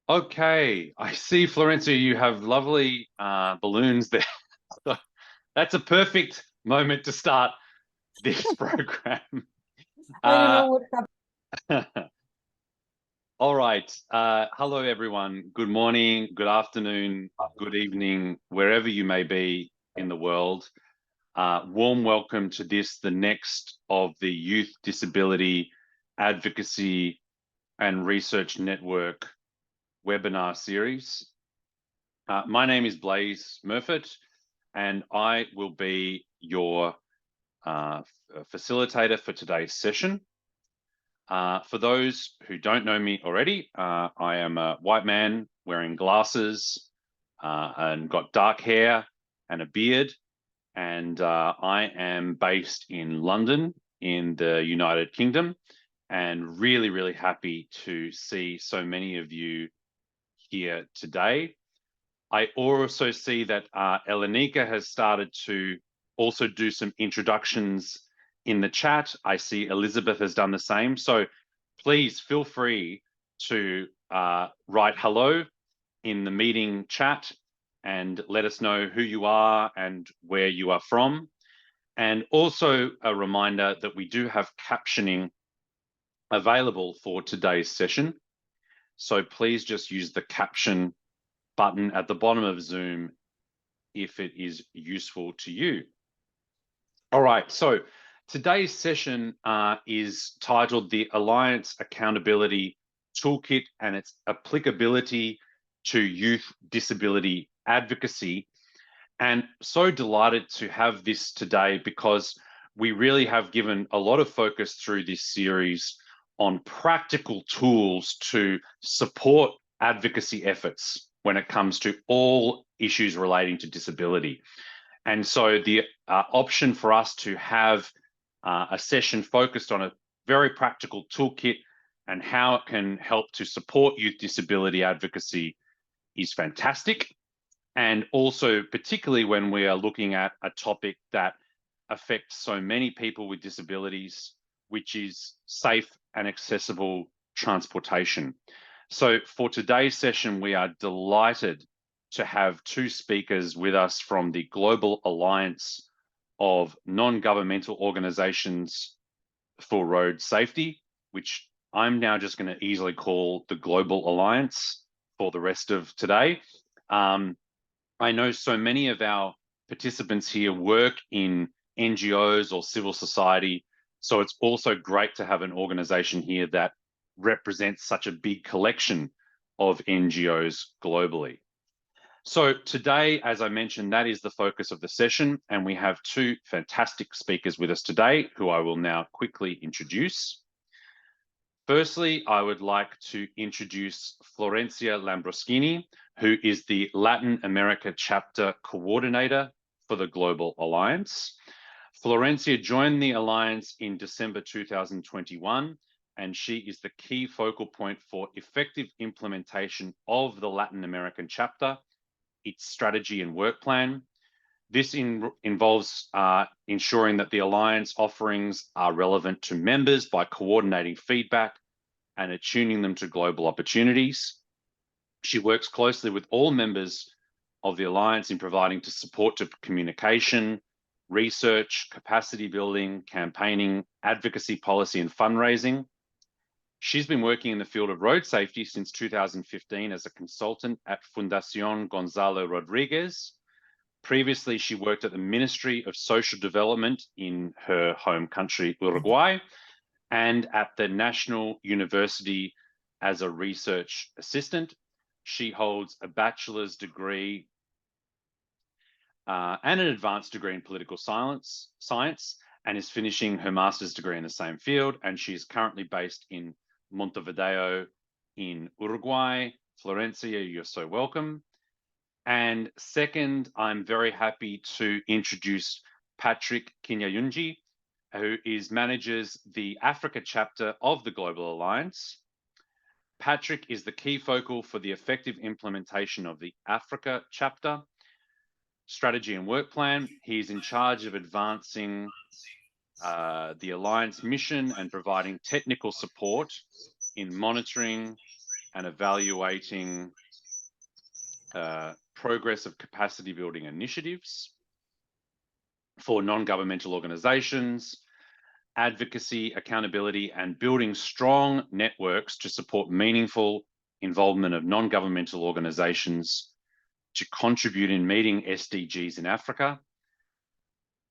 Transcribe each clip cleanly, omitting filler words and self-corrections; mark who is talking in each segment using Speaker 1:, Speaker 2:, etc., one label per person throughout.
Speaker 1: Okay, I see, Florencia, you have lovely balloons there. So that's a perfect moment to start this program.
Speaker 2: I don't know what happened.
Speaker 1: All right. Hello, everyone. Good morning, good afternoon, good evening, wherever you may be in the world. Warm welcome to this, the next of the Youth Disability Advocacy and Research Network webinar series. My name is Blaise Murfitt, and I will be your facilitator for today's session. For those who don't know me already, I am a white man wearing glasses and got dark hair and a beard, and I am based in London in the United Kingdom, and really, really happy to see so many of you here today. I also see that Elenika has started to also do some introductions in the chat. I see Elizabeth has done the same. So please feel free to write hello in the meeting chat and let us know who you are and where you are from. And also a reminder that we do have captioning available for today's session. So please just use the caption button at the bottom of Zoom if it is useful to you. All right, so today's session is titled the Alliance Accountability Toolkit and its applicability to youth disability advocacy. And so delighted to have this today because we really have given a lot of focus through this series on practical tools to support advocacy efforts when it comes to all issues relating to disability. And so the option for us to have a session focused on a very practical toolkit and how it can help to support youth disability advocacy is fantastic. And also, particularly when we are looking at a topic that affects so many people with disabilities, which is safe and accessible transportation. So for today's session, we are delighted to have two speakers with us from the Global Alliance of Non-Governmental Organizations for Road Safety, which I'm now just going to easily call the Global Alliance for the rest of today. I know so many of our participants here work in NGOs or civil society, so it's also great to have an organization here that represents such a big collection of NGOs globally. So today, as I mentioned, that is the focus of the session, and we have two fantastic speakers with us today who I will now quickly introduce. Firstly, I would like to introduce Florencia Lambroschini, who is the Latin America Chapter Coordinator for the Global Alliance. Florencia joined the Alliance in December 2021, and she is the key focal point for effective implementation of the Latin American chapter, its strategy and work plan. This involves ensuring that the Alliance offerings are relevant to members by coordinating feedback and attuning them to global opportunities. She works closely with all members of the Alliance in providing support to communication, research, capacity building, campaigning, advocacy policy, and fundraising. She's been working in the field of road safety since 2015 as a consultant at Fundación Gonzalo Rodriguez. Previously, she worked at the Ministry of Social Development in her home country, Uruguay, and at the National University as a research assistant. She holds a bachelor's degree and an advanced degree in political science and is finishing her master's degree in the same field. And she is currently based in Montevideo in Uruguay. Florencia, you're so welcome. And second, I'm very happy to introduce Patrick Kinyayunji, who manages the Africa chapter of the Global Alliance. Patrick is the key focal for the effective implementation of the Africa chapter, strategy and work plan. He is in charge of advancing the Alliance mission and providing technical support in monitoring and evaluating progress of capacity building initiatives for non-governmental organizations, advocacy, accountability, and building strong networks to support meaningful involvement of non-governmental organizations to contribute in meeting SDGs in Africa.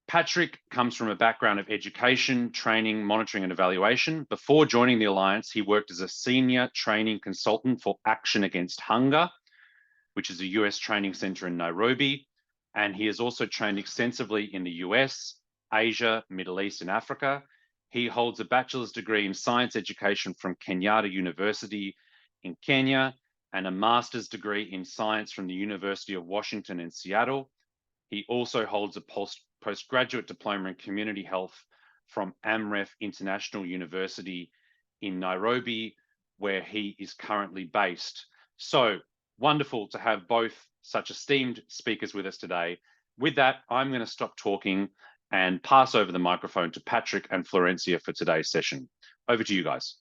Speaker 1: Patrick comes from a background of education, training, monitoring, and evaluation. Before joining the Alliance, he worked as a senior training consultant for Action Against Hunger, which is a US training center in Nairobi. And he has also trained extensively in the US, Asia, Middle East, and Africa. He holds a bachelor's degree in science education from Kenyatta University in Kenya and a master's degree in science from the University of Washington in Seattle. He also holds a postgraduate diploma in community health from Amref International University in Nairobi, where he is currently based. So wonderful to have both such esteemed speakers with us today. With that, I'm going to stop talking and pass over the microphone to Patrick and Florencia for today's session. Over to you guys.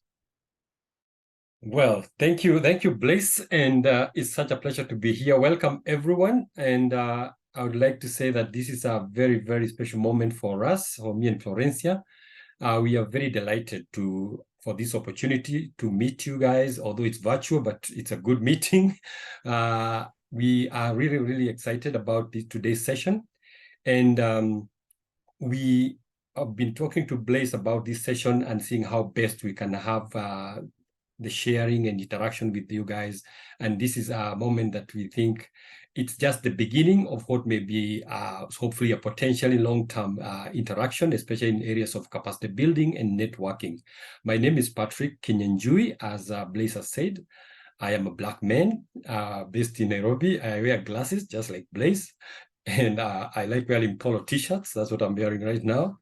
Speaker 3: Well, thank you, Blaise, and it's such a pleasure to be here. Welcome, everyone, and I would like to say that this is a very, very special moment for us, for me and Florencia. We are very delighted for this opportunity to meet you guys, although it's virtual, but it's a good meeting. We are really, really excited about today's session, and we have been talking to Blaise about this session and seeing how best we can have the sharing and interaction with you guys. And this is a moment that we think it's just the beginning of what may be hopefully a potentially long-term interaction, especially in areas of capacity building and networking. My name is Patrick Kinyanjui, as Blaise has said. I am a Black man based in Nairobi. I wear glasses just like Blaise, and I like wearing polo t-shirts. That's what I'm wearing right now.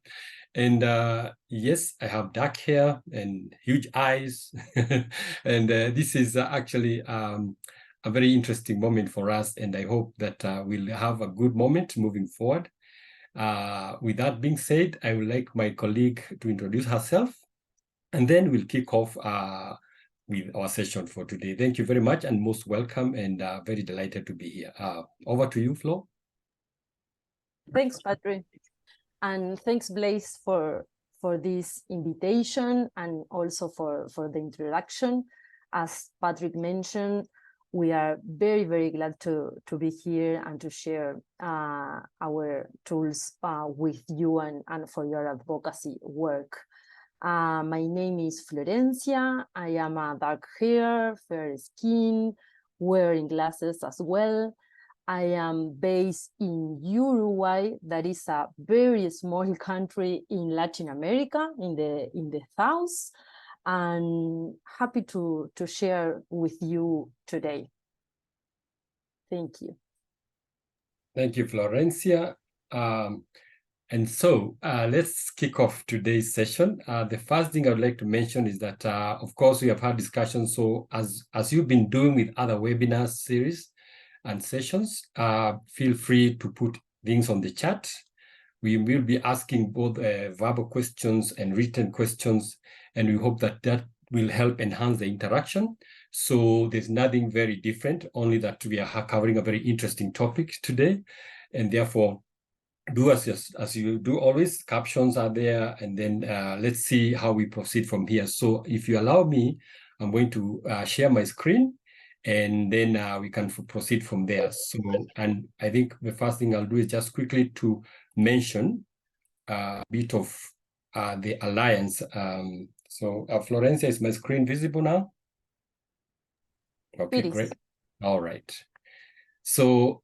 Speaker 3: And yes, I have dark hair and huge eyes. And this is actually a very interesting moment for us. And I hope that we'll have a good moment moving forward. With that being said, I would like my colleague to introduce herself, and then we'll kick off with our session for today. Thank you very much and most welcome, and very delighted to be here. Over to you, Flo.
Speaker 2: Thanks, Patrick. And thanks, Blaise, for this invitation and also for the introduction. As Patrick mentioned, we are very, very glad to be here and to share our tools with you and for your advocacy work. My name is Florencia. I am a dark hair, fair skin, wearing glasses as well. I am based in Uruguay, that is a very small country in Latin America, in the south, and happy to share with you today. Thank you.
Speaker 3: Thank you, Florencia. And so let's kick off today's session. The first thing I would like to mention is that, of course, we have had discussions. So as you've been doing with other webinar series and sessions, feel free to put things on the chat. We will be asking both verbal questions and written questions, and we hope that that will help enhance the interaction. So there's nothing very different, only that we are covering a very interesting topic today, and therefore do as you do always. Captions are there, and then let's see how we proceed from here. So if you allow me, I'm going to share my screen, and then we can proceed from there. So, and I think the first thing I'll do is just quickly to mention a bit of the Alliance. So Florencia, is my screen visible now? Okay, great. All right. So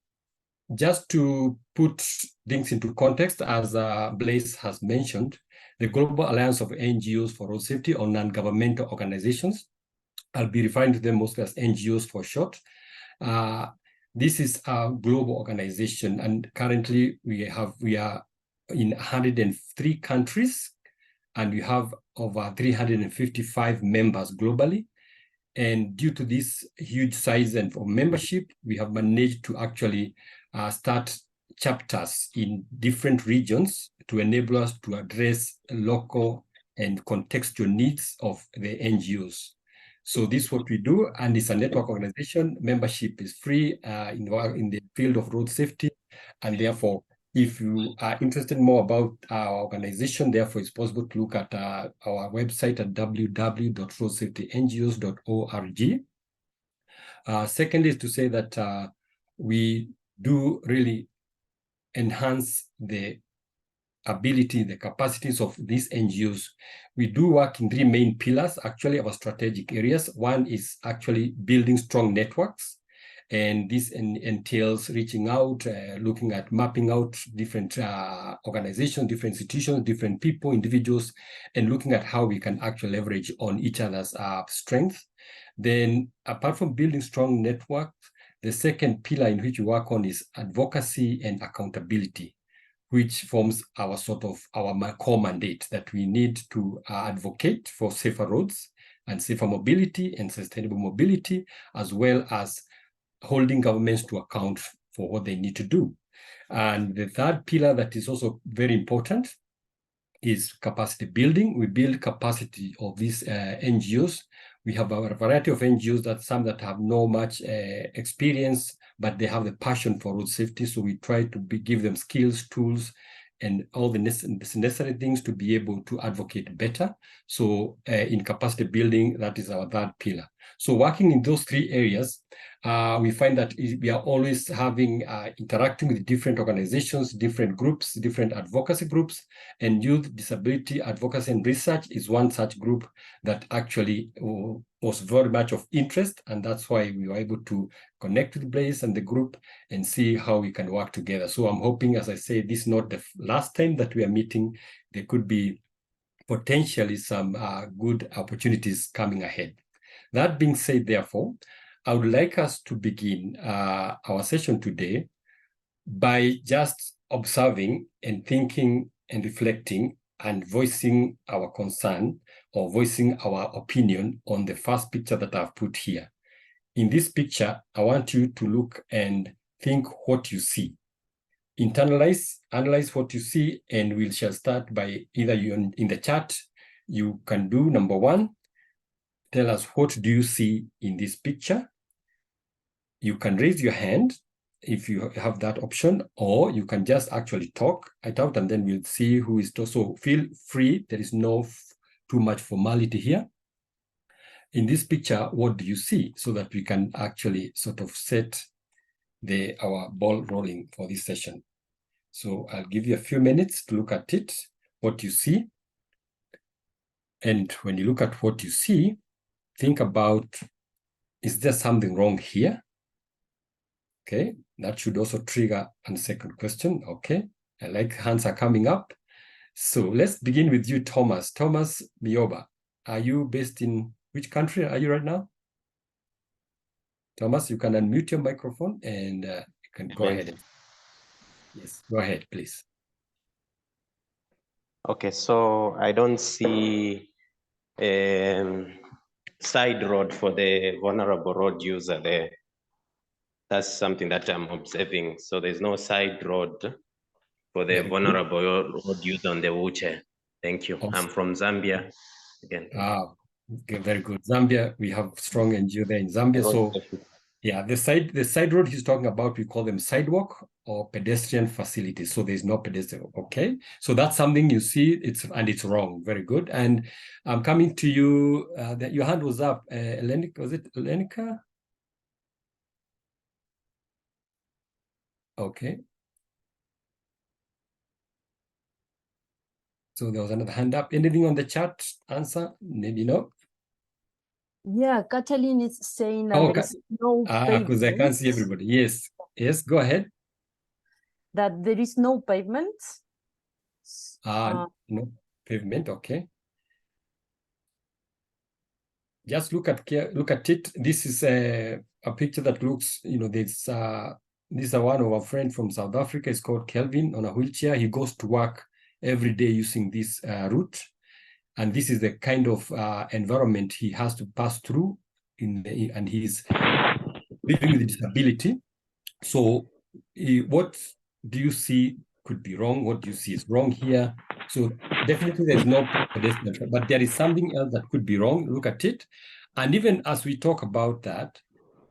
Speaker 3: just to put things into context, as Blaise has mentioned, the Global Alliance of NGOs for Road Safety, or non-governmental organizations, I'll be referring to them mostly as NGOs for short. This is a global organization, and currently we are in 103 countries, and we have over 355 members globally. And due to this huge size and for membership, we have managed to actually start chapters in different regions to enable us to address local and contextual needs of the NGOs. So this is what we do, and it's a network organization. Membership is free in the field of road safety, and therefore, if you are interested more about our organization, therefore, it's possible to look at our website at www.roadsafetynGOs.org. Second is to say that we do really enhance the ability, the capacities of these NGOs. We do work in 3 main pillars, actually, our strategic areas. One is actually building strong networks. And this entails reaching out, looking at mapping out different organizations, different institutions, different people, individuals, and looking at how we can actually leverage on each other's strength. Then, apart from building strong networks, the second pillar in which we work on is advocacy and accountability, which forms our core mandate that we need to advocate for safer roads and safer mobility and sustainable mobility, as well as holding governments to account for what they need to do. And the third pillar that is also very important is capacity building. We build capacity of these NGOs. We have a variety of NGOs, that some that have no much experience, but they have the passion for road safety. So we try to give them skills, tools, and all the necessary things to be able to advocate better. So in capacity building, that is our third pillar. So working in those 3 areas, we find that we are always interacting with different organizations, different groups, different advocacy groups, and youth disability advocacy and research is one such group that actually was very much of interest, and that's why we were able to connect with Blaise and the group and see how we can work together. So I'm hoping, as I say, this is not the last time that we are meeting. There could be potentially some good opportunities coming ahead. That being said, therefore, I would like us to begin our session today by just observing and thinking and reflecting and voicing our concern or voicing our opinion on the first picture that I've put here. In this picture, I want you to look and think what you see. Analyze what you see, and we shall start by either you in the chat. You can do number 1. Tell us, what do you see in this picture? You can raise your hand if you have that option, or you can just actually talk it out, and then we'll see who is to. So feel free. There is no too much formality here. In this picture, what do you see, so that we can actually sort of set our ball rolling for this session. So I'll give you a few minutes to look at it, what you see. And when you look at what you see, think about, is there something wrong here? Okay, that should also trigger a second question. Okay, I like hands are coming up. So let's begin with you, Thomas. Thomas Mioba, are you based in which country are you right now? Thomas, you can unmute your microphone and you can go ahead. Yes, go ahead, please.
Speaker 4: Okay, so I don't see side road for the vulnerable road user there. That's something that I'm observing. So there's no side road for the vulnerable road user on the wheelchair. Thank you. Awesome. I'm from Zambia again.
Speaker 3: Okay, very good. Zambia, we have strong NGO there in Zambia. So yeah, the side road he's talking about, we call them sidewalk or pedestrian facilities. So there's no pedestrian. Okay, so that's something you see. It's wrong. Very good. And I'm coming to you. That your hand was up. Elenica, was it Elenica? Okay. So there was another hand up. Anything on the chat? Answer? Maybe no.
Speaker 2: Yeah, Katalin is saying that there is no pavement.
Speaker 3: Because I can't see everybody. Yes, yes, go ahead.
Speaker 2: That there is no pavement.
Speaker 3: No pavement, okay. Just look at it. This is a picture that looks, this is one of our friends from South Africa. It's called Kelvin, on a wheelchair. He goes to work every day using this route. And this is the kind of environment he has to pass through and he's living with disability. So what do you see could be wrong? What do you see is wrong here? So definitely there's no pedestrian, but there is something else that could be wrong. Look at it. And even as we talk about that,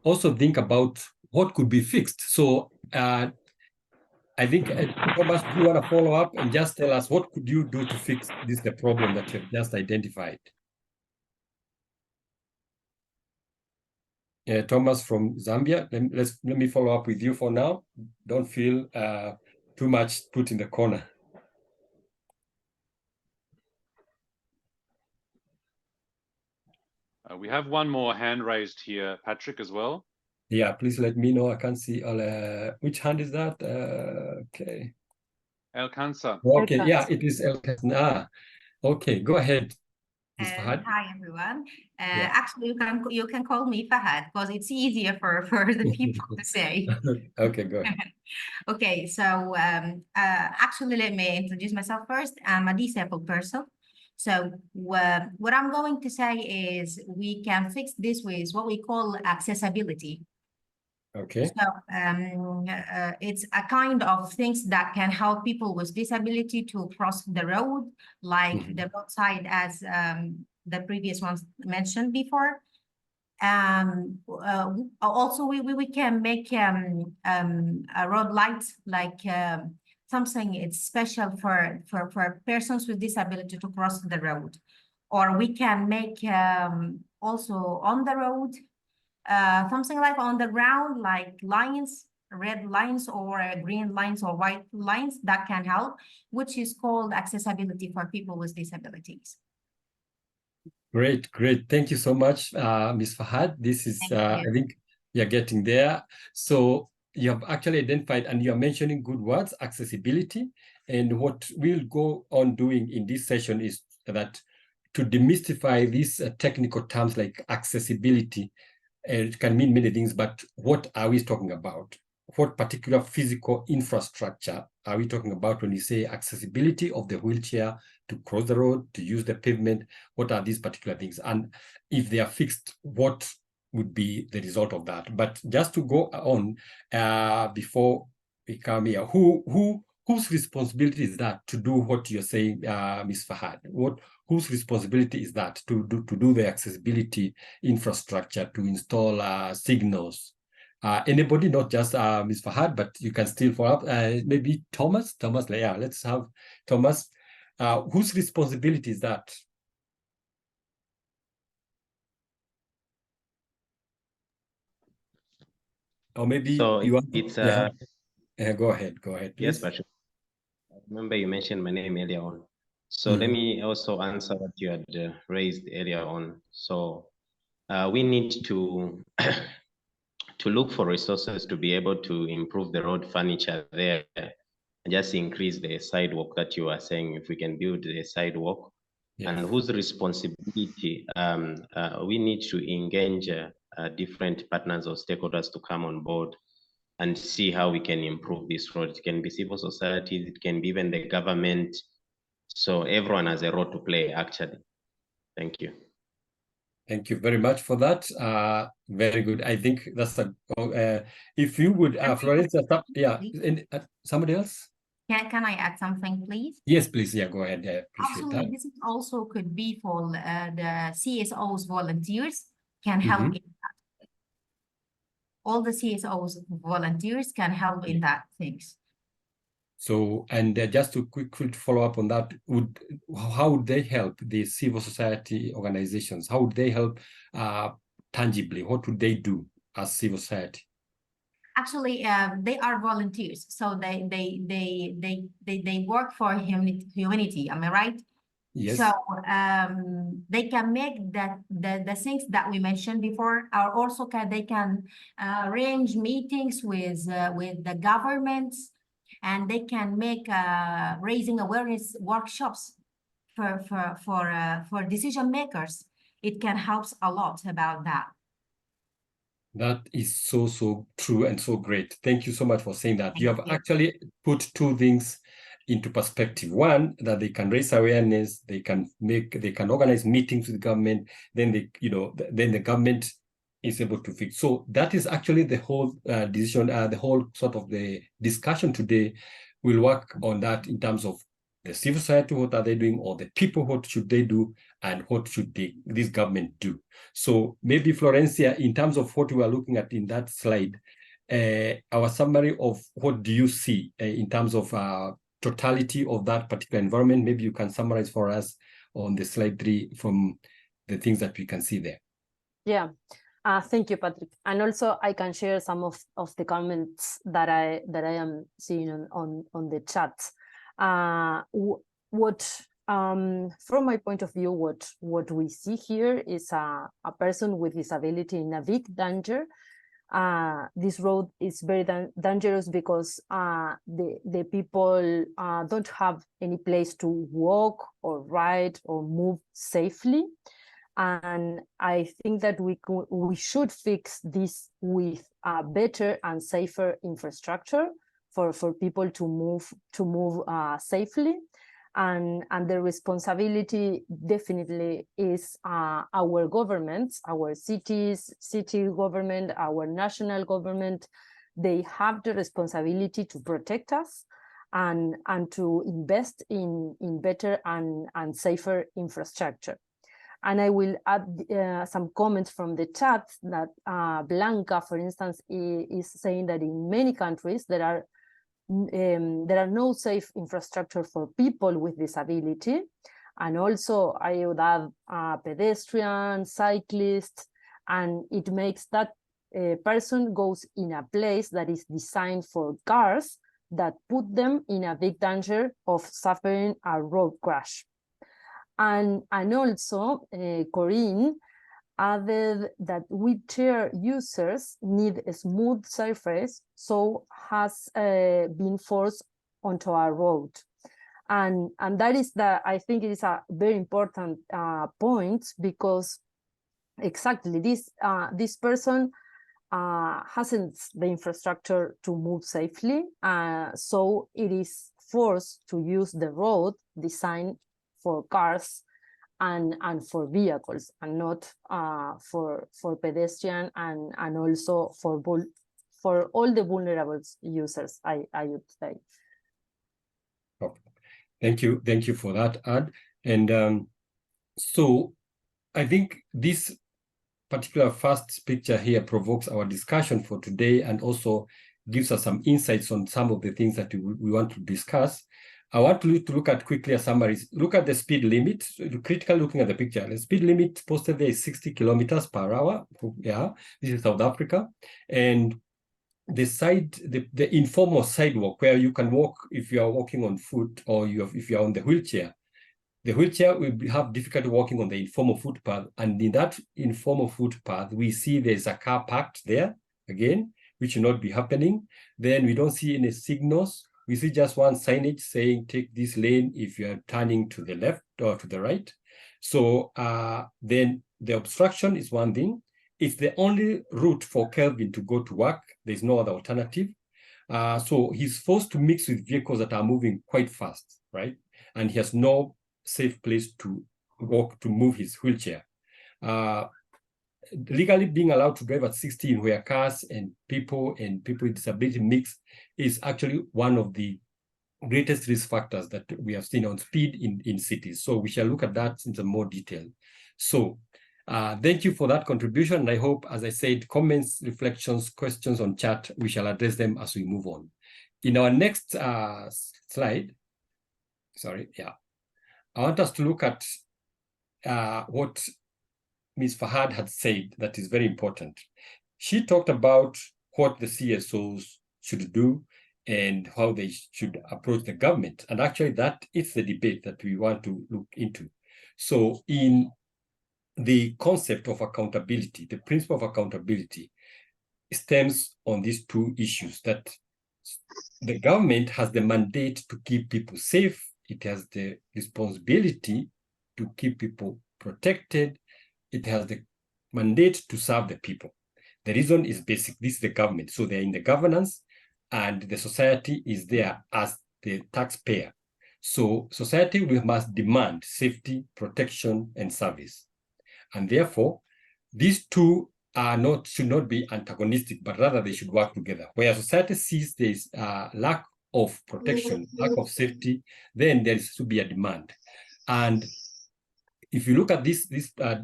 Speaker 3: also think about what could be fixed. So I think, Thomas, do you want to follow up and just tell us what could you do to fix the problem that you've just identified? Thomas from Zambia, let me follow up with you for now. Don't feel too much put in the corner.
Speaker 1: We have one more hand raised here, Patrick, as well.
Speaker 3: Yeah, please let me know. I can't see all. Which hand is that? Okay.
Speaker 1: Elkansa.
Speaker 3: Okay, yeah, it is Elkansa. Okay, go ahead, Ms. Fahad.
Speaker 5: Hi everyone.
Speaker 3: Yeah.
Speaker 5: Actually, you can call me Fahad because it's easier for the people to say.
Speaker 3: Okay, go ahead.
Speaker 5: Okay, so actually, let me introduce myself first. I'm a disabled person. So what I'm going to say is we can fix this with what we call accessibility.
Speaker 3: Okay.
Speaker 5: So it's a kind of things that can help people with disability to cross the road, like the roadside, as the previous ones mentioned before. Also, we can make a road light, like something it's special for persons with disability to cross the road. Or we can make also on the road, something like on the ground, like lines, red lines or green lines or white lines that can help, which is called accessibility for people with disabilities.
Speaker 3: Great, great. Thank you so much, Ms. Fahad. This is, I think you're getting there. So you have actually identified and you're mentioning good words, accessibility. And what we'll go on doing in this session is that to demystify these technical terms like accessibility. It can mean many things, but what are we talking about? What particular physical infrastructure are we talking about when we say accessibility of the wheelchair to cross the road, to use the pavement? What are these particular things? And if they are fixed, what would be the result of that? But just to go on, before we come here, whose responsibility is that to do what you're saying, Ms. Fahad? Whose responsibility is that to do the accessibility infrastructure, to install signals? Anybody, not just Ms. Fahad, but you can still follow up. Maybe Thomas. Yeah, let's have Thomas. Whose responsibility is that? Or maybe
Speaker 4: So
Speaker 3: you want
Speaker 4: it's
Speaker 3: go ahead, please.
Speaker 4: Yes, Patrick. I remember you mentioned my name earlier on. So let me also answer what you had raised earlier on. So we need to to look for resources to be able to improve the road furniture there, and just increase the sidewalk that you are saying. If we can build the sidewalk, yes. And whose responsibility? We need to engage different partners or stakeholders to come on board and see how we can improve this road. It can be civil society, it can be even the government. So everyone has a role to play, actually. Thank you.
Speaker 3: Thank you very much for that. Very good. I think that's if you would, Florence, yeah, somebody else?
Speaker 5: Can I add something, please?
Speaker 3: Yes, please. Yeah, go ahead. Yeah, appreciate
Speaker 5: Absolutely.
Speaker 3: that.
Speaker 5: This also could be for the CSOs volunteers can help in that. All the CSOs volunteers can help in that things. So, and just to quickly follow up on that, how would they help the civil society organizations? How would they help tangibly? What would they do as civil society? Actually, they are volunteers, so they work for humanity. Am I right? Yes. So they can make the things that we mentioned before, or also they can arrange meetings with the governments, and they can make raising awareness workshops for decision makers. It can help a lot about that. That is so true and so great. Thank you so much for saying that. You have actually put two things into perspective. One, that they can raise awareness, they can organize meetings with government, then then the government
Speaker 3: is able to fix. So that is actually the whole decision, the whole sort of the discussion today will work on that in terms of the civil society, what are they doing, or the people, what should they do, and what should this government do. So maybe Florencia, in terms of what we are looking at in that slide, our summary of what do you see in terms of totality of that particular environment, maybe you can summarize for us on the slide 3 from the things that we can see there.
Speaker 2: Yeah. Thank you, Patrick. And also I can share some of the comments that I am seeing on the chat. From my point of view, what we see here is a person with disability in a big danger. This road is very dangerous because the people don't have any place to walk or ride or move safely. And I think that we should fix this with a better and safer infrastructure for people to move safely. And the responsibility definitely is our governments, our cities, city government, our national government. They have the responsibility to protect us and to invest in better and safer infrastructure. And I will add some comments from the chat that Blanca, for instance, is saying that in many countries there are no safe infrastructure for people with disability. And also I would add pedestrians, cyclists, and it makes that person goes in a place that is designed for cars that put them in a big danger of suffering a road crash. And also Corinne added that wheelchair users need a smooth surface, so has been forced onto a road. And that is I think it is a very important point, because exactly this person hasn't the infrastructure to move safely, so it is forced to use the road designed for cars and for vehicles, and not for pedestrian and also for all the vulnerable users, I would say.
Speaker 3: Thank you for that, Ad. And so I think this particular first picture here provokes our discussion for today, and also gives us some insights on some of the things that we want to discuss. I want to look at quickly a summary. Look at the speed limit. Critically looking at the picture, the speed limit posted there is 60 kilometers per hour. Yeah, this is South Africa. And the informal sidewalk where you can walk if you are walking on foot, or if you are on the wheelchair will have difficulty walking on the informal footpath. And in that informal footpath, we see there's a car parked there again, which should not be happening. Then we don't see any signals. We see just one signage saying, take this lane if you are turning to the left or to the right. So then the obstruction is one thing. It's the only route for Kelvin to go to work. There's no other alternative. So he's forced to mix with vehicles that are moving quite fast, right? And he has no safe place to walk, to move his wheelchair. Legally being allowed to drive at 16, where cars and people with disability mix, is actually one of the greatest risk factors that we have seen on speed in cities. So we shall look at that in some more detail. So thank you for that contribution. And I hope, as I said, comments, reflections, questions on chat, we shall address them as we move on. In our next slide, I want us to look at what Ms. Fahad had said that is very important. She talked about what the CSOs should do and how they should approach the government. And actually that is the debate that we want to look into. So in the concept of accountability, the principle of accountability stems on these two issues, that the government has the mandate to keep people safe. It has the responsibility to keep people protected. It has the mandate to serve the people. The reason is basic. This is the government. So they're in the governance, and the society is there as the taxpayer. So society must demand safety, protection, and service. And therefore, these two should not be antagonistic, but rather they should work together. Where society sees there is lack of protection, lack of safety, then there is to be a demand. And if you look at this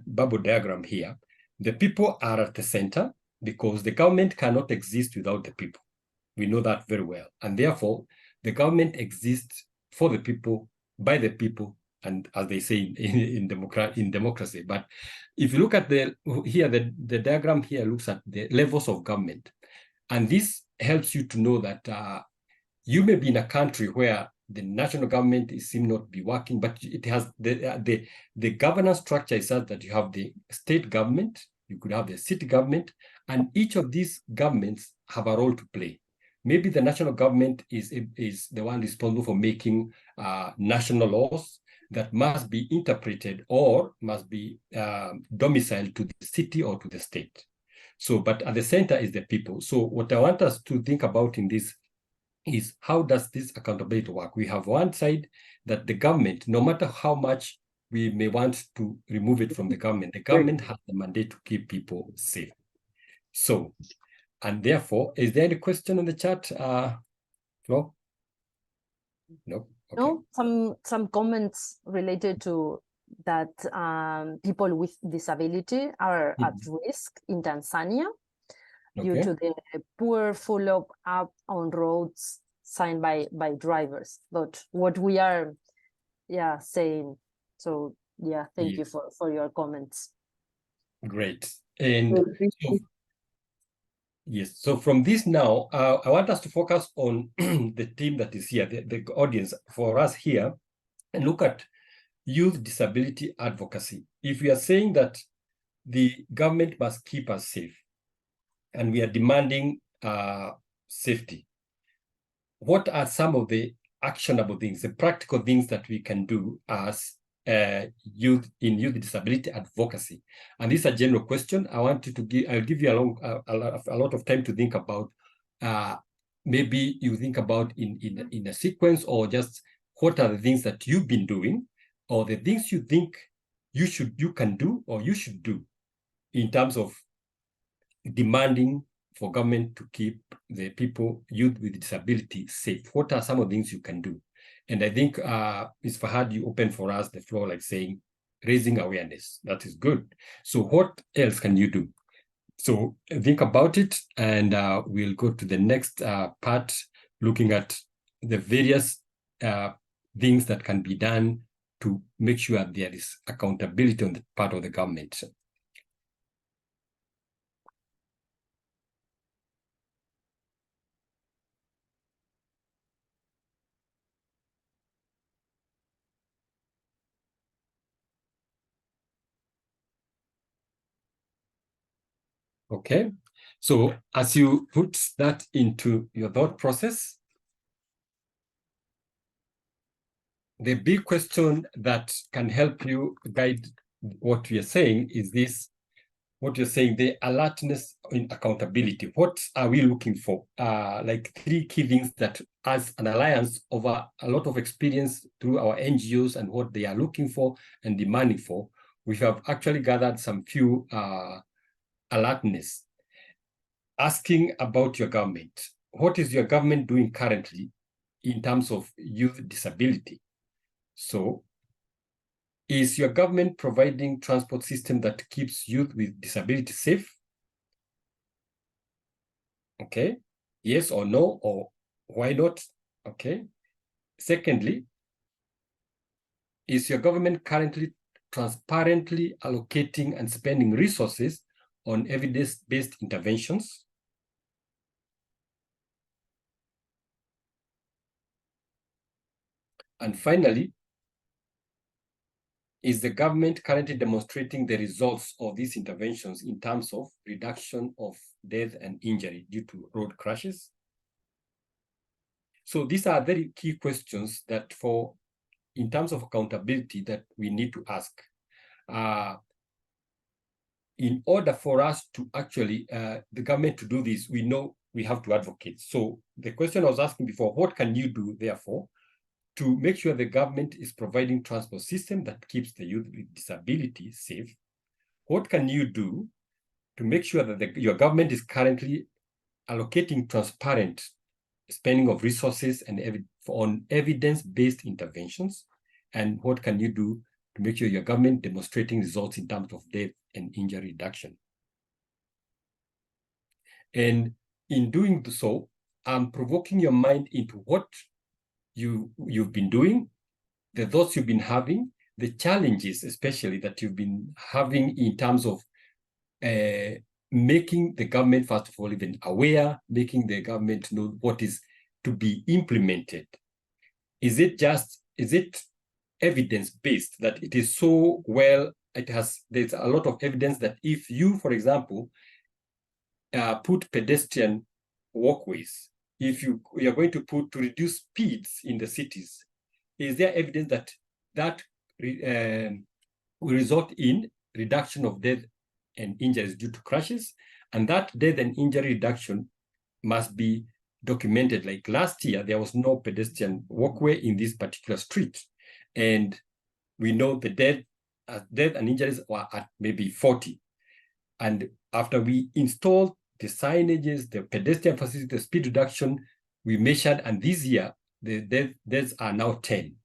Speaker 3: bubble diagram here, the people are at the center because the government cannot exist without the people. We know that very well. And therefore, the government exists for the people, by the people, and as they say in democracy. But if you look at the diagram here looks at the levels of government. And this helps you to know that you may be in a country where the national government seem not to be working, but it has the governance structure is such that you have the state government, you could have the city government, and each of these governments have a role to play. Maybe the national government is the one responsible for making national laws that must be interpreted or must be domiciled to the city or to the state. So, but at the center is the people. So what I want us to think about in this is how does this accountability work? We have one side that the government, no matter how much we may want to remove it from the government has the mandate to keep people safe. So, and therefore, is there any question on the chat, Flo? No. Okay.
Speaker 2: No, some comments related to that people with disability are at risk in Tanzania due to the poor follow-up on roads signed by drivers. But what we are saying. So thank you for your comments.
Speaker 3: Great. And yes, so from this now, I want us to focus on the team that is here, the audience for us here, and look at youth disability advocacy. If we are saying that the government must keep us safe, and we are demanding safety, what are some of the actionable things, the practical things that we can do as youth disability advocacy? And this is a general question. I'll give you a lot of time to think about. Maybe you think about in a sequence, or just what are the things that you've been doing, or the things you think you can do or you should do in terms of demanding for government to keep the youth with disability safe. What are some of the things you can do? And I think Ms. Fahad, you open for us the floor, like saying, raising awareness. That is good. So what else can you do? So think about it, and we'll go to the next part, looking at the various things that can be done to make sure there is accountability on the part of the government. Okay, so as you put that into your thought process, the big question that can help you guide what we are saying is this: what you're saying, the alertness in accountability. What are we looking for? Like 3 key things that, as an alliance, over a lot of experience through our NGOs and what they are looking for and demanding for, we have actually gathered some few alertness. Asking about your government. What is your government doing currently in terms of youth disability? So, is your government providing transport system that keeps youth with disability safe? Okay, yes or no, or why not? Okay. Secondly, is your government currently transparently allocating and spending resources on evidence-based interventions? And finally, is the government currently demonstrating the results of these interventions in terms of reduction of death and injury due to road crashes? So these are very key questions that in terms of accountability, that we need to ask. In order for us to actually, the government to do this, we know we have to advocate. So the question I was asking before, what can you do, therefore, to make sure the government is providing transport system that keeps the youth with disability safe? What can you do to make sure that your government is currently allocating transparent spending of resources and on evidence-based interventions, and what can you do to make sure your government demonstrating results in terms of death and injury reduction. And in doing so, I'm provoking your mind into what you've been doing, the thoughts you've been having, the challenges especially that you've been having in terms of making the government, first of all, even aware, making the government know what is to be implemented. Is it evidence-based that it is so well, there's a lot of evidence that if you, for example, put pedestrian walkways, if you're going to reduce speeds in the cities, is there evidence that will result in reduction of death and injuries due to crashes? And that death and injury reduction must be documented. Like last year, there was no pedestrian walkway in this particular street. And we know the death and injuries were at maybe 40. And after we installed the signages, the pedestrian facility, the speed reduction, we measured, and this year, the deaths are now 10.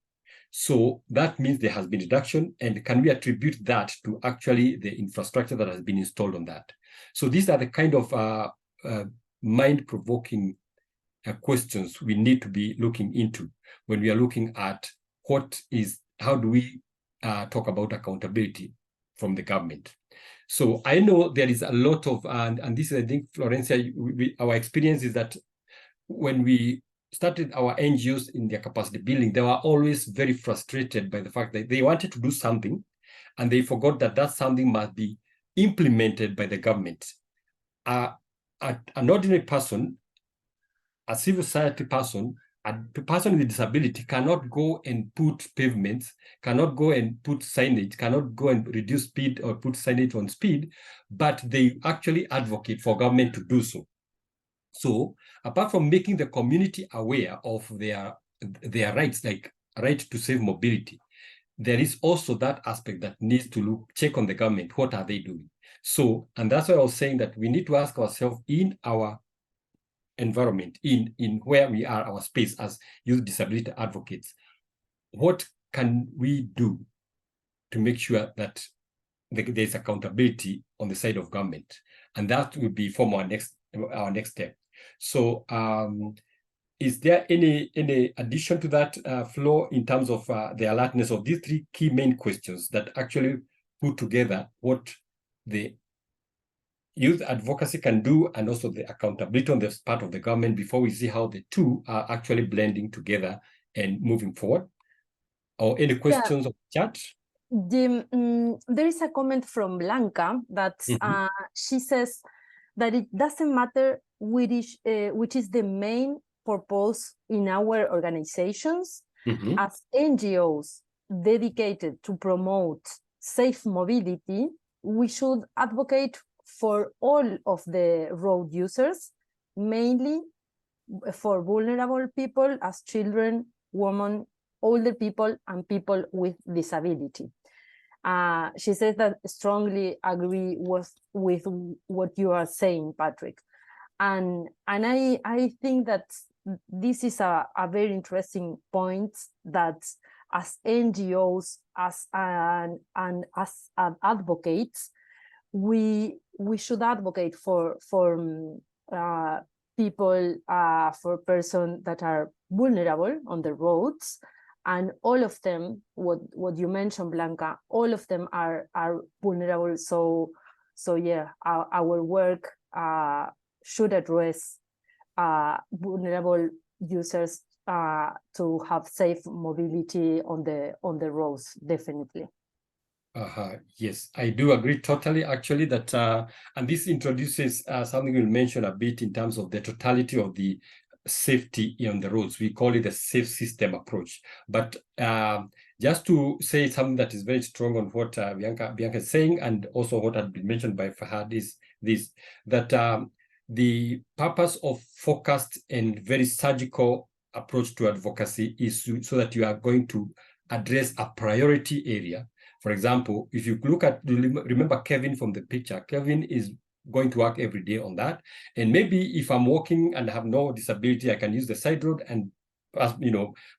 Speaker 3: So that means there has been reduction, and can we attribute that to actually the infrastructure that has been installed on that? So these are the kind of mind-provoking questions we need to be looking into when we are looking at how do we talk about accountability from the government. So I know there is a lot of, and this is, I think, Florencia, our experience is that when we started our NGOs in their capacity building, they were always very frustrated by the fact that they wanted to do something and they forgot that something must be implemented by the government. An ordinary person, a civil society person, a person with disability cannot go and put pavements, cannot go and put signage, cannot go and reduce speed or put signage on speed, but they actually advocate for government to do so. So apart from making the community aware of their rights, like right to safe mobility, there is also that aspect that needs to check on the government. What are they doing? So, and that's why I was saying that we need to ask ourselves in our environment, in where we are, our space as youth disability advocates, what can we do to make sure that there's accountability on the side of government? And that will be from our next step. So is there any addition to that, Flo, in terms of the alertness of these three key main questions that actually put together what the youth advocacy can do, and also the accountability on the part of the government, before we see how the two are actually blending together and moving forward? Or any questions of the chat?
Speaker 2: There is a comment from Blanca that she says that it doesn't matter which is the main purpose in our organizations, as NGOs dedicated to promote safe mobility, we should advocate for all of the road users, mainly for vulnerable people as children, women, older people, and people with disability. She says that strongly agree with what you are saying, Patrick. And I think that this is a very interesting point, that as NGOs, as advocates, we should advocate for people, for persons that are vulnerable on the roads, and all of them, what you mentioned, Blanca, all of them are vulnerable. So yeah, our work should address vulnerable users to have safe mobility on the roads, definitely.
Speaker 3: Yes, I do agree totally, actually, that and this introduces something we'll mention a bit in terms of the totality of the safety on the roads. We call it a safe system approach. But just to say something that is very strong on what Bianca is saying, and also what had been mentioned by Fahad, is this, that the purpose of focused and very surgical approach to advocacy is so that you are going to address a priority area. For example, if you look at, remember Kevin from the picture, Kevin is going to work every day on that. And maybe if I'm walking and have no disability, I can use the side road and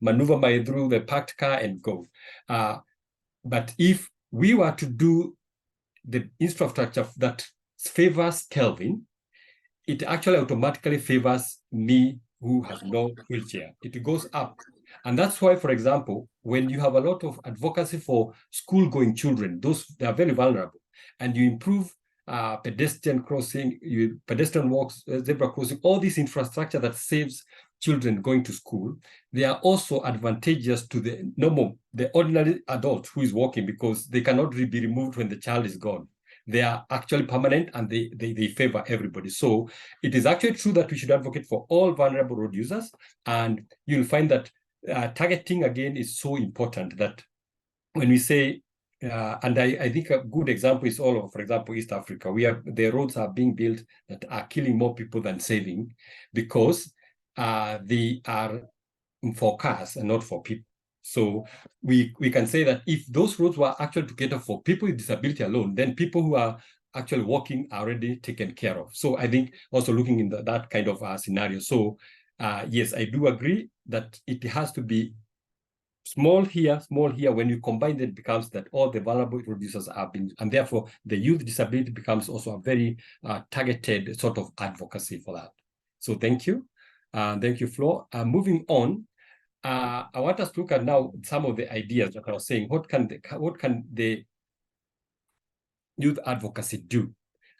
Speaker 3: maneuver my through the parked car and go. But if we were to do the infrastructure that favors Kelvin, it actually automatically favors me who has no wheelchair. It goes up. And that's why, for example, when you have a lot of advocacy for school-going children, they are very vulnerable, and you improve pedestrian crossing, pedestrian walks, zebra crossing, all this infrastructure that saves children going to school, they are also advantageous to the ordinary adult who is walking, because they cannot be removed when the child is gone. They are actually permanent, and they favor everybody. So it is actually true that we should advocate for all vulnerable road users. And you'll find that targeting, again, is so important, that when we say, and I think a good example is all of, for example, East Africa, the roads are being built that are killing more people than saving, because they are for cars and not for people. So we can say that if those roads were actually to cater for people with disability alone, then people who are actually walking are already taken care of. So I think also looking in that kind of scenario. So yes, I do agree that it has to be small here. When you combine it, becomes that all the vulnerable producers are being, and therefore the youth disability becomes also a very targeted sort of advocacy for that. So thank you. Thank you, Flo. Moving on. I want us to look at now some of the ideas that I was saying. What can the youth advocacy do?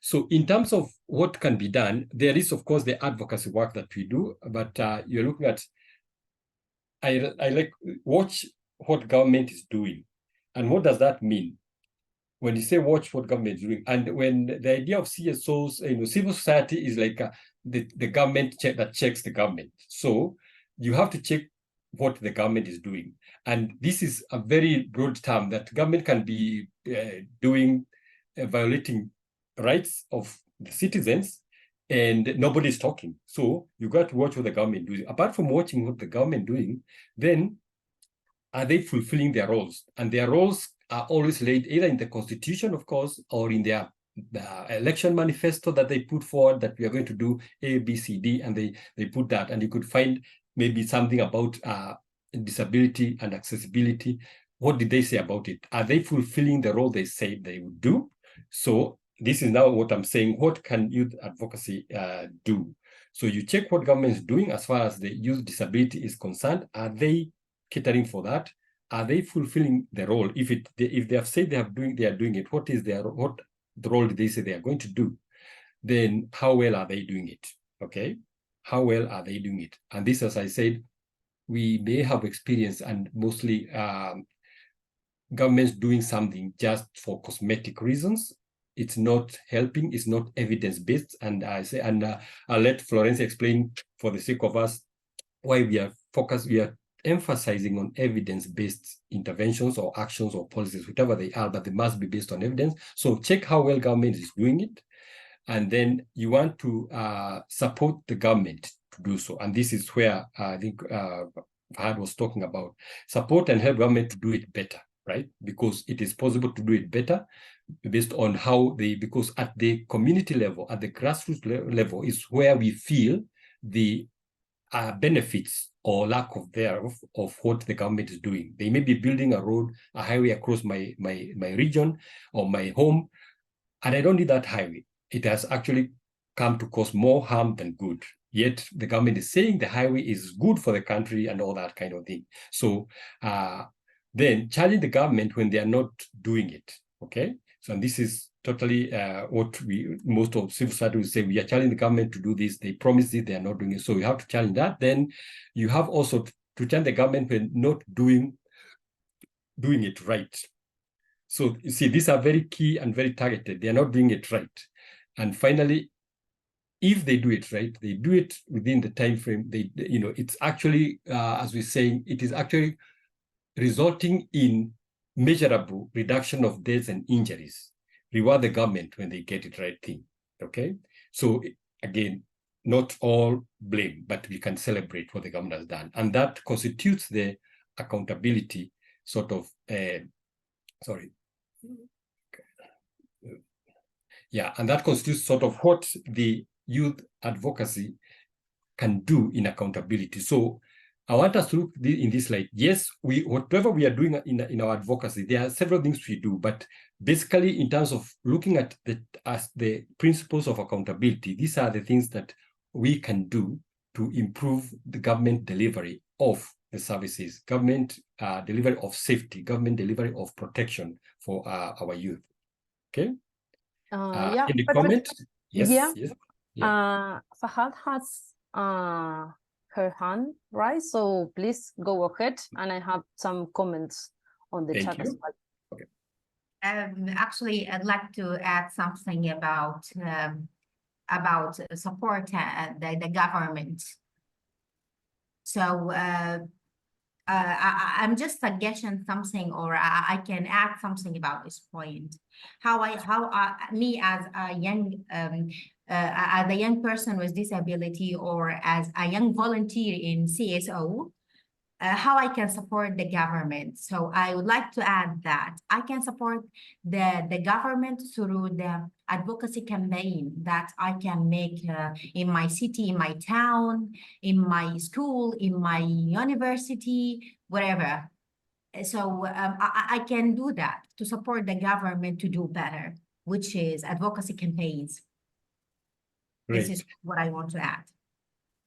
Speaker 3: So in terms of what can be done, there is, of course, the advocacy work that we do, but you're looking at, I like watch what government is doing. And what does that mean? When you say watch what government is doing, and when the idea of CSOs, civil society is like the government that checks the government. So you have to check what the government is doing. And this is a very broad term that government can be violating rights of the citizens, and nobody's talking. So you got to watch what the government doing. Apart from watching what the government doing, then are they fulfilling their roles? And their roles are always laid either in the constitution, of course, or in their election manifesto that they put forward, that we are going to do A, B, C, D, and they put that. And you could find maybe something about disability and accessibility. What did they say about it? Are they fulfilling the role they say they would do? So this is now what I'm saying. What can youth advocacy do? So you check what government is doing as far as the youth disability is concerned. Are they catering for that? Are they fulfilling the role? If they have said they are doing it, what the role did they say they are going to do? Then how well are they doing it? Okay, how well are they doing it? And this, as I said, we may have experience, and mostly governments doing something just for cosmetic reasons. It's not helping. It's not evidence-based. And I'll let Florencia explain, for the sake of us, why we are emphasizing on evidence-based interventions or actions or policies, whatever they are, but they must be based on evidence. So check how well government is doing it. And then you want to support the government to do so. And this is where I think Fahad was talking about. Support and help government to do it better, right? Because it is possible to do it better based on because at the community level, at the grassroots level is where we feel the benefits or lack of thereof of what the government is doing. They may be building a road, a highway across my region or my home, and I don't need that highway. It has actually come to cause more harm than good. Yet the government is saying the highway is good for the country and all that kind of thing. So then challenge the government when they are not doing it. Okay, so and this is totally what most of civil society will say. We are challenging the government to do this. They promise it, they are not doing it. So you have to challenge that. Then you have also to challenge the government when not doing it right. So you see, these are very key and very targeted. They are not doing it right. And finally, if they do it right, they do it within the time frame. It's actually, as we're saying, it is actually resulting in measurable reduction of deaths and injuries. Reward the government when they get it right thing. Okay, so again, not all blame, but we can celebrate what the government has done, and that constitutes the accountability sort of. Yeah, and that constitutes sort of what the youth advocacy can do in accountability. So I want us to look in this light. Yes, whatever we are doing in our advocacy, there are several things we do, but basically in terms of looking at the principles of accountability, these are the things that we can do to improve the government delivery of the services, government delivery of safety, government delivery of protection for our youth. Okay.
Speaker 2: Yeah,
Speaker 3: in the
Speaker 2: Patrick,
Speaker 3: comment, yes,
Speaker 2: yeah.
Speaker 3: yeah.
Speaker 2: Fahad has her hand raised, so please go ahead, and I have some comments on the
Speaker 3: Thank
Speaker 2: chat
Speaker 3: you.
Speaker 2: as well.
Speaker 3: Okay.
Speaker 5: Actually, I'd like to add something about support the government. So I'm just suggesting something, or I can add something about this point. Me as a young person with disability, or as a young volunteer in CSO, how I can support the government. So I would like to add that I can support the government through the advocacy campaign that I can make in my city, in my town, in my school, in my university, wherever. So I can do that to support the government to do better, which is advocacy campaigns.
Speaker 3: Great.
Speaker 5: This is what I want to add.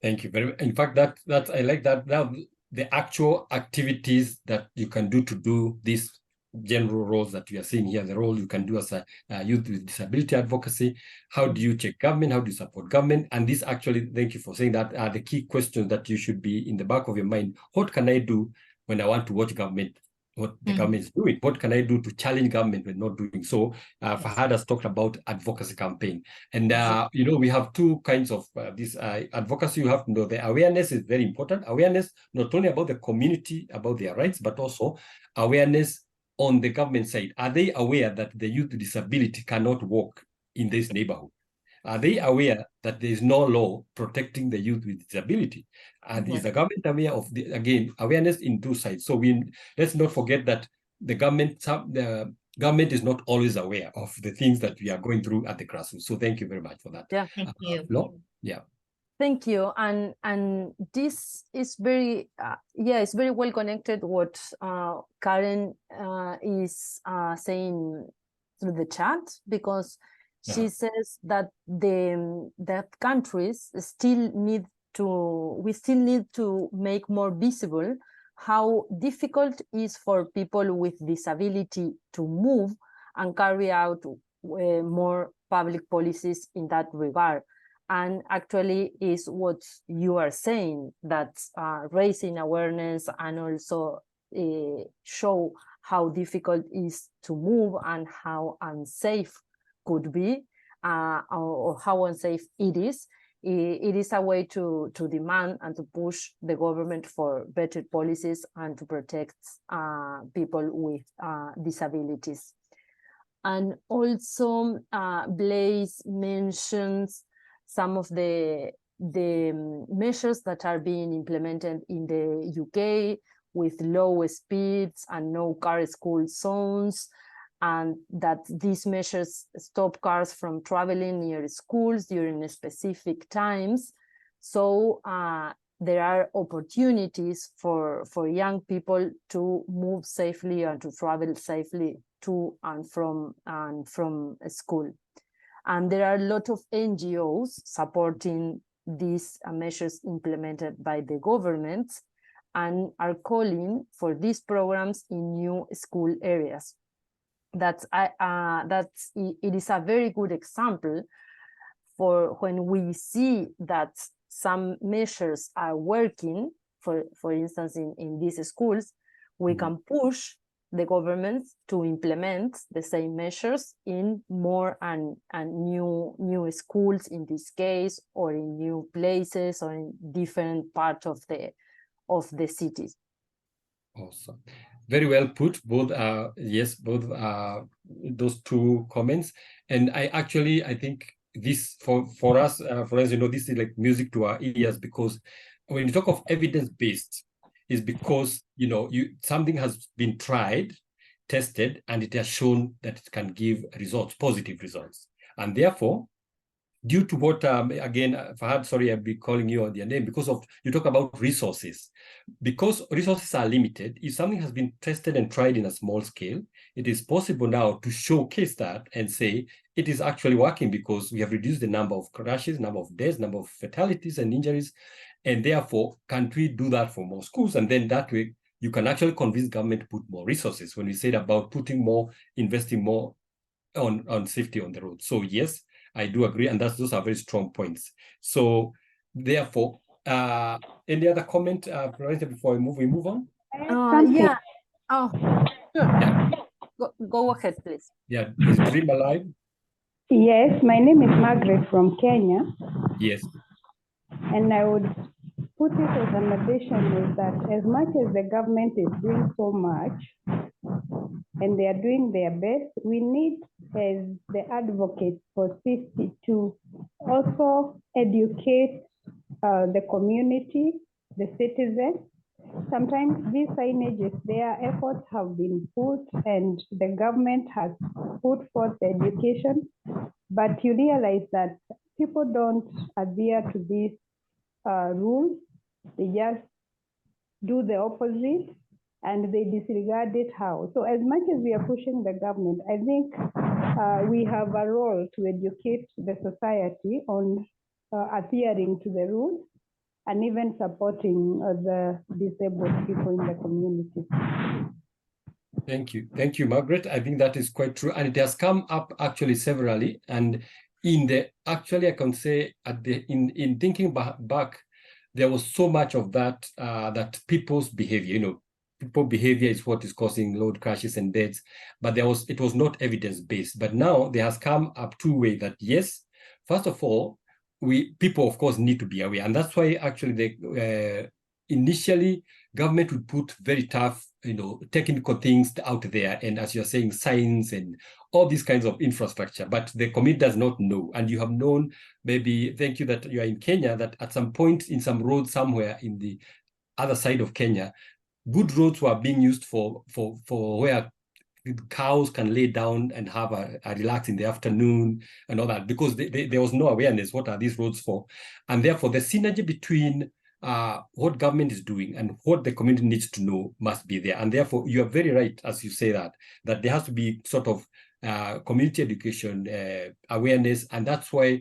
Speaker 3: Thank you very much. In fact, that I like that. Now, the actual activities that you can do to do these general roles that we are seeing here, the role you can do as a youth with disability advocacy. How do you check government? How do you support government? And this actually, thank you for saying that, are the key questions that you should be in the back of your mind. What can I do when I want to watch government, what the government is doing? What can I do to challenge government when not doing so? Fahad has talked about advocacy campaign. And, you know, we have two kinds of this advocacy. You have to know the awareness is very important. Awareness, not only about the community, about their rights, but also awareness on the government side. Are they aware that the youth with disability cannot walk in this neighborhood? Are they aware that there is no law protecting the youth with disability? And is the government aware of the, again, awareness in two sides? So let's not forget that the government is not always aware of the things that we are going through at the grassroots. So thank you very much for that.
Speaker 2: Yeah,
Speaker 5: thank you.
Speaker 3: Yeah.
Speaker 2: Thank you, and this is very it's very well connected what Karen is saying through the chat, because she says that the countries still need to make more visible how difficult it is for people with disability to move and carry out more public policies in that regard. And actually is what you are saying, that raising awareness and also show how difficult it is to move and how unsafe could be, or how unsafe it is. It is a way to demand and to push the government for better policies and to protect people with disabilities. And also Blaise mentions some of the measures that are being implemented in the UK with low speeds and no car school zones, and that these measures stop cars from traveling near schools during specific times. So there are opportunities for young people to move safely and to travel safely to and from school. And there are a lot of NGOs supporting these measures implemented by the government and are calling for these programs in new school areas. It is a very good example for when we see that some measures are working, for instance, in these schools, we can push the government to implement the same measures in more and new schools in this case, or in new places, or in different parts of the cities.
Speaker 3: Awesome. Very well put, both those two comments. And I think this for us, you know, this is like music to our ears, because when you talk of evidence-based, is because, you know, something has been tried, tested, and it has shown that it can give results, positive results. And therefore, due to what, again, Fahad, sorry, I'll be calling you on your name, because of, you talk about resources. Because resources are limited, if something has been tested and tried in a small scale, it is possible now to showcase that and say, it is actually working because we have reduced the number of crashes, number of deaths, number of fatalities and injuries, and therefore, can't we do that for more schools? And then that way, you can actually convince government to put more resources when we said about putting more, investing more on safety on the road. So yes, I do agree, and those are very strong points. So therefore, any other comment, Florencia, before we move on?
Speaker 2: Yeah. Oh, sure.
Speaker 3: Yeah.
Speaker 2: Go ahead, please.
Speaker 3: Yeah, is Dream alive?
Speaker 6: Yes, my name is Margaret from Kenya,
Speaker 3: Yes.
Speaker 6: and I would put it as an addition is that as much as the government is doing so much and they are doing their best, we need, as the advocates for safety, to also educate the community, the citizens. Sometimes these signages, their efforts have been put and the government has put forth the education, but you realize that people don't adhere to these rules. They just do the opposite and they disregard it how. So as much as we are pushing the government, I think we have a role to educate the society on adhering to the rules and even supporting the disabled people in the community.
Speaker 3: Thank you, Margaret. I think that is quite true, and it has come up actually severally. And in the actually, I can say at the in thinking back, there was so much of that that people's behavior. You know, people behavior is what is causing road crashes and deaths, but it was not evidence based. But now there has come up two ways that yes, first of all, people of course need to be aware, and that's why actually the initially government would put very tough, technical things out there, and as you're saying, signs and all these kinds of infrastructure, but the community does not know. And you have known, maybe, thank you that you are in Kenya, that at some point in some road somewhere in the other side of Kenya, good roads were being used for where cows can lay down and have a relax in the afternoon and all that, because there was no awareness, what are these roads for? And therefore the synergy between what government is doing and what the community needs to know must be there. And therefore you are very right as you say that there has to be sort of community education, awareness, and that's why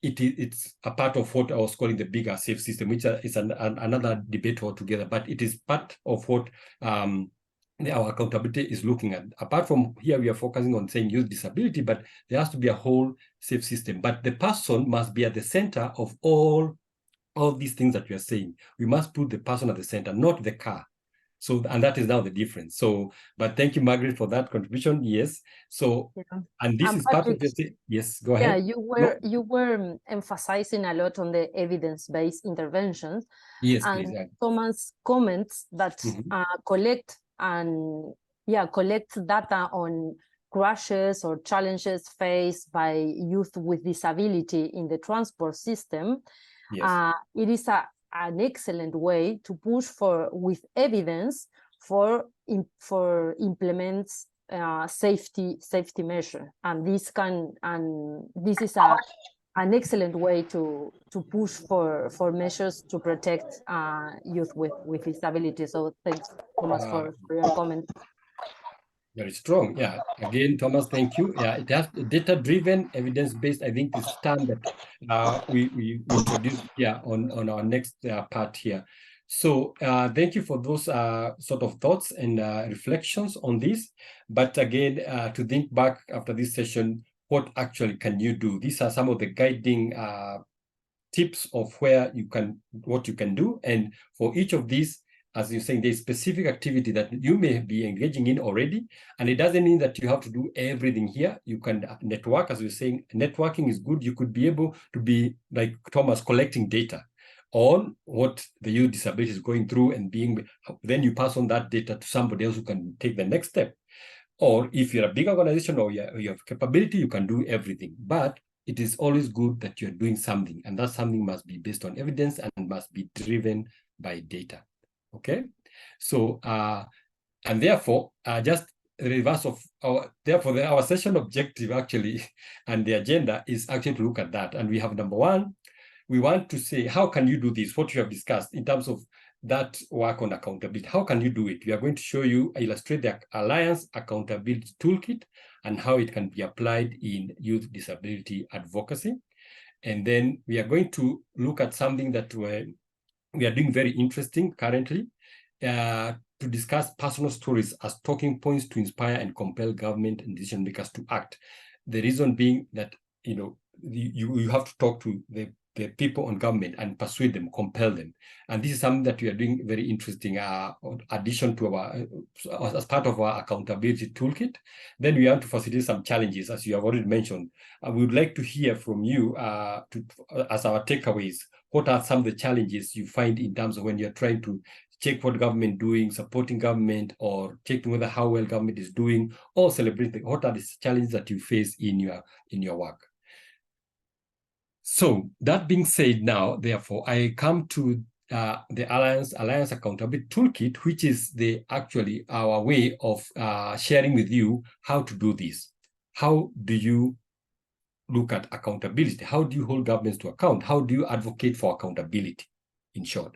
Speaker 3: it's a part of what I was calling the bigger safe system, which is another debate altogether, but it is part of what our accountability is looking at. Apart from here, we are focusing on saying youth disability, but there has to be a whole safe system. But the person must be at the center of all these things that we are saying. We must put the person at the center, not the car. So, and that is now the difference. So, but thank you, Margaret, for that contribution. Yes. So, yeah. And this is part of the, yes, go ahead.
Speaker 2: Yeah, you were emphasizing a lot on the evidence-based interventions.
Speaker 3: Yes,
Speaker 2: and
Speaker 3: please. Yeah.
Speaker 2: Thomas comments that collect data on crashes or challenges faced by youth with disability in the transport system. Yes. It is an excellent way to push with evidence for implement safety measure, and this is an excellent way to push for measures to protect youth with disability. So thanks, Thomas, for your comment.
Speaker 3: Very strong. Yeah. Again, Thomas, thank you. Yeah, it has data-driven, evidence-based. I think is term that we introduced on our next part here. So thank you for those sort of thoughts and reflections on this. But again, to think back after this session, what actually can you do? These are some of the guiding tips of what you can do. And for each of these, as you're saying, there's specific activity that you may be engaging in already. And it doesn't mean that you have to do everything here. You can network, as you're saying, networking is good. You could be able to be, like Thomas, collecting data on what the youth disability is going through and then you pass on that data to somebody else who can take the next step. Or if you're a big organization or you have capability, you can do everything. But it is always good that you're doing something, and that something must be based on evidence and must be driven by data. Okay, so and therefore, just the reverse of our, therefore, our session objective actually, and the agenda is actually to look at that. And we have number one, we want to say, how can you do this? What you have discussed in terms of that work on accountability. How can you do it? We are going to show you, illustrate the Alliance Accountability Toolkit and how it can be applied in youth disability advocacy. And then we are going to look at something that we are doing very interesting currently, to discuss personal stories as talking points to inspire and compel government and decision makers to act. The reason being that, you know, you have to talk to the people on government and persuade them, compel them. And this is something that we are doing very interesting addition to our, as part of our accountability toolkit. Then we want to facilitate some challenges, as you have already mentioned. We would like to hear from you as our takeaways. What are some of the challenges you find in terms of when you're trying to check what government doing, supporting government, or checking whether how well government is doing, or celebrating? What are the challenges that you face in your work? So that being said, now, therefore, I come to the Alliance Accountability Toolkit, which is actually our way of sharing with you how to do this. How do you look at accountability? How do you hold governments to account? How do you advocate for accountability, in short?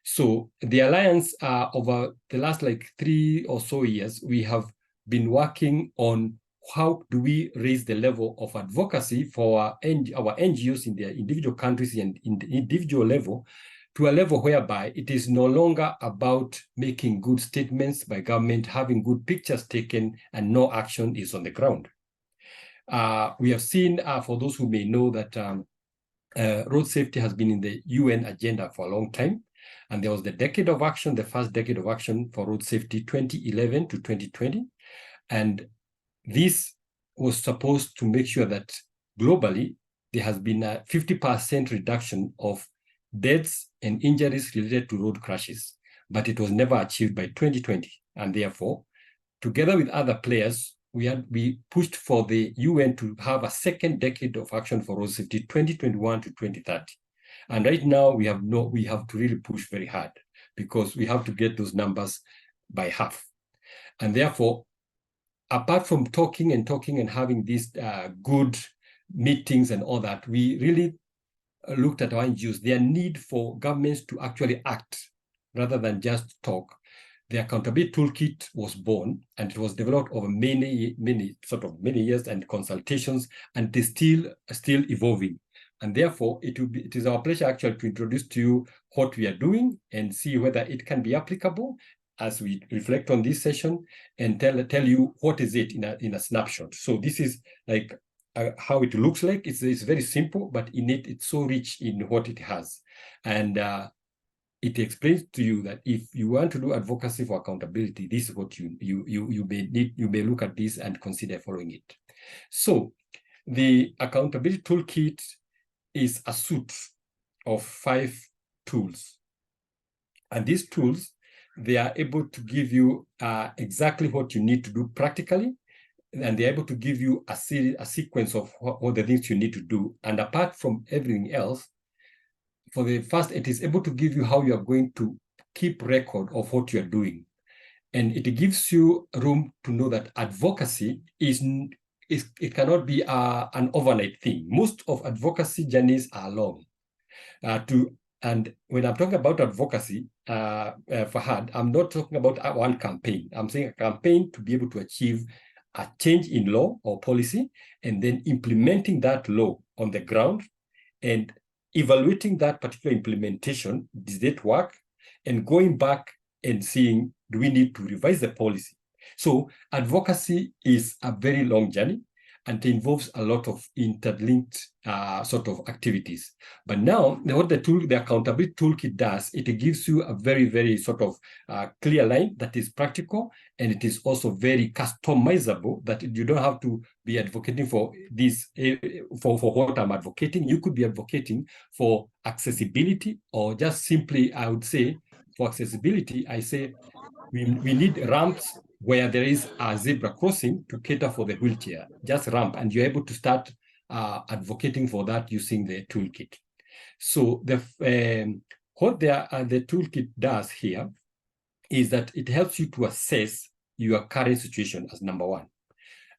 Speaker 3: So the Alliance, over the last 3 or so years, we have been working on how do we raise the level of advocacy for our NGOs in their individual countries and in the individual level to a level whereby it is no longer about making good statements by government, having good pictures taken, and no action is on the ground. We have seen, for those who may know, that road safety has been in the UN agenda for a long time. And there was the decade of action, the first decade of action for road safety, 2011 to 2020. And this was supposed to make sure that globally, there has been a 50% reduction of deaths and injuries related to road crashes, but it was never achieved by 2020. And therefore, together with other players, we pushed for the UN to have a second decade of action for road safety, 2021 to 2030. And right now, we have to really push very hard because we have to get those numbers by half. And therefore, apart from talking and having these good meetings and all that, we really looked at our NGOs, their need for governments to actually act rather than just talk. The Accountability Toolkit was born, and it was developed over many years and consultations, and it is still evolving. And therefore, it is our pleasure actually to introduce to you what we are doing and see whether it can be applicable as we reflect on this session and tell you what is it in a snapshot. So this is how it looks like. It's very simple, but in it's so rich in what it has. And it explains to you that if you want to do advocacy for accountability, this is what you may look at this and consider following it. So the Accountability Toolkit is a suite of 5 tools. And these tools, they are able to give you exactly what you need to do practically, and they're able to give you a sequence of what the things you need to do. And apart from everything else, for the first, it is able to give you how you are going to keep record of what you are doing. And it gives you room to know that advocacy it cannot be an overnight thing. Most of advocacy journeys are long. And when I'm talking about advocacy, Fahad, I'm not talking about one campaign. I'm saying a campaign to be able to achieve a change in law or policy, and then implementing that law on the ground and evaluating that particular implementation. Did it work? And going back and seeing, do we need to revise the policy? So advocacy is a very long journey, and it involves a lot of interlinked sort of activities. But now, what the Accountability Toolkit does, it gives you a very, very sort of clear line that is practical, and it is also very customizable, that you don't have to be advocating for this, for what I'm advocating. You could be advocating for accessibility, or just simply, I would say, for accessibility, I say we need ramps where there is a zebra crossing to cater for the wheelchair, just ramp, and you're able to start advocating for that using the toolkit. So what the toolkit does here is that it helps you to assess your current situation as number one.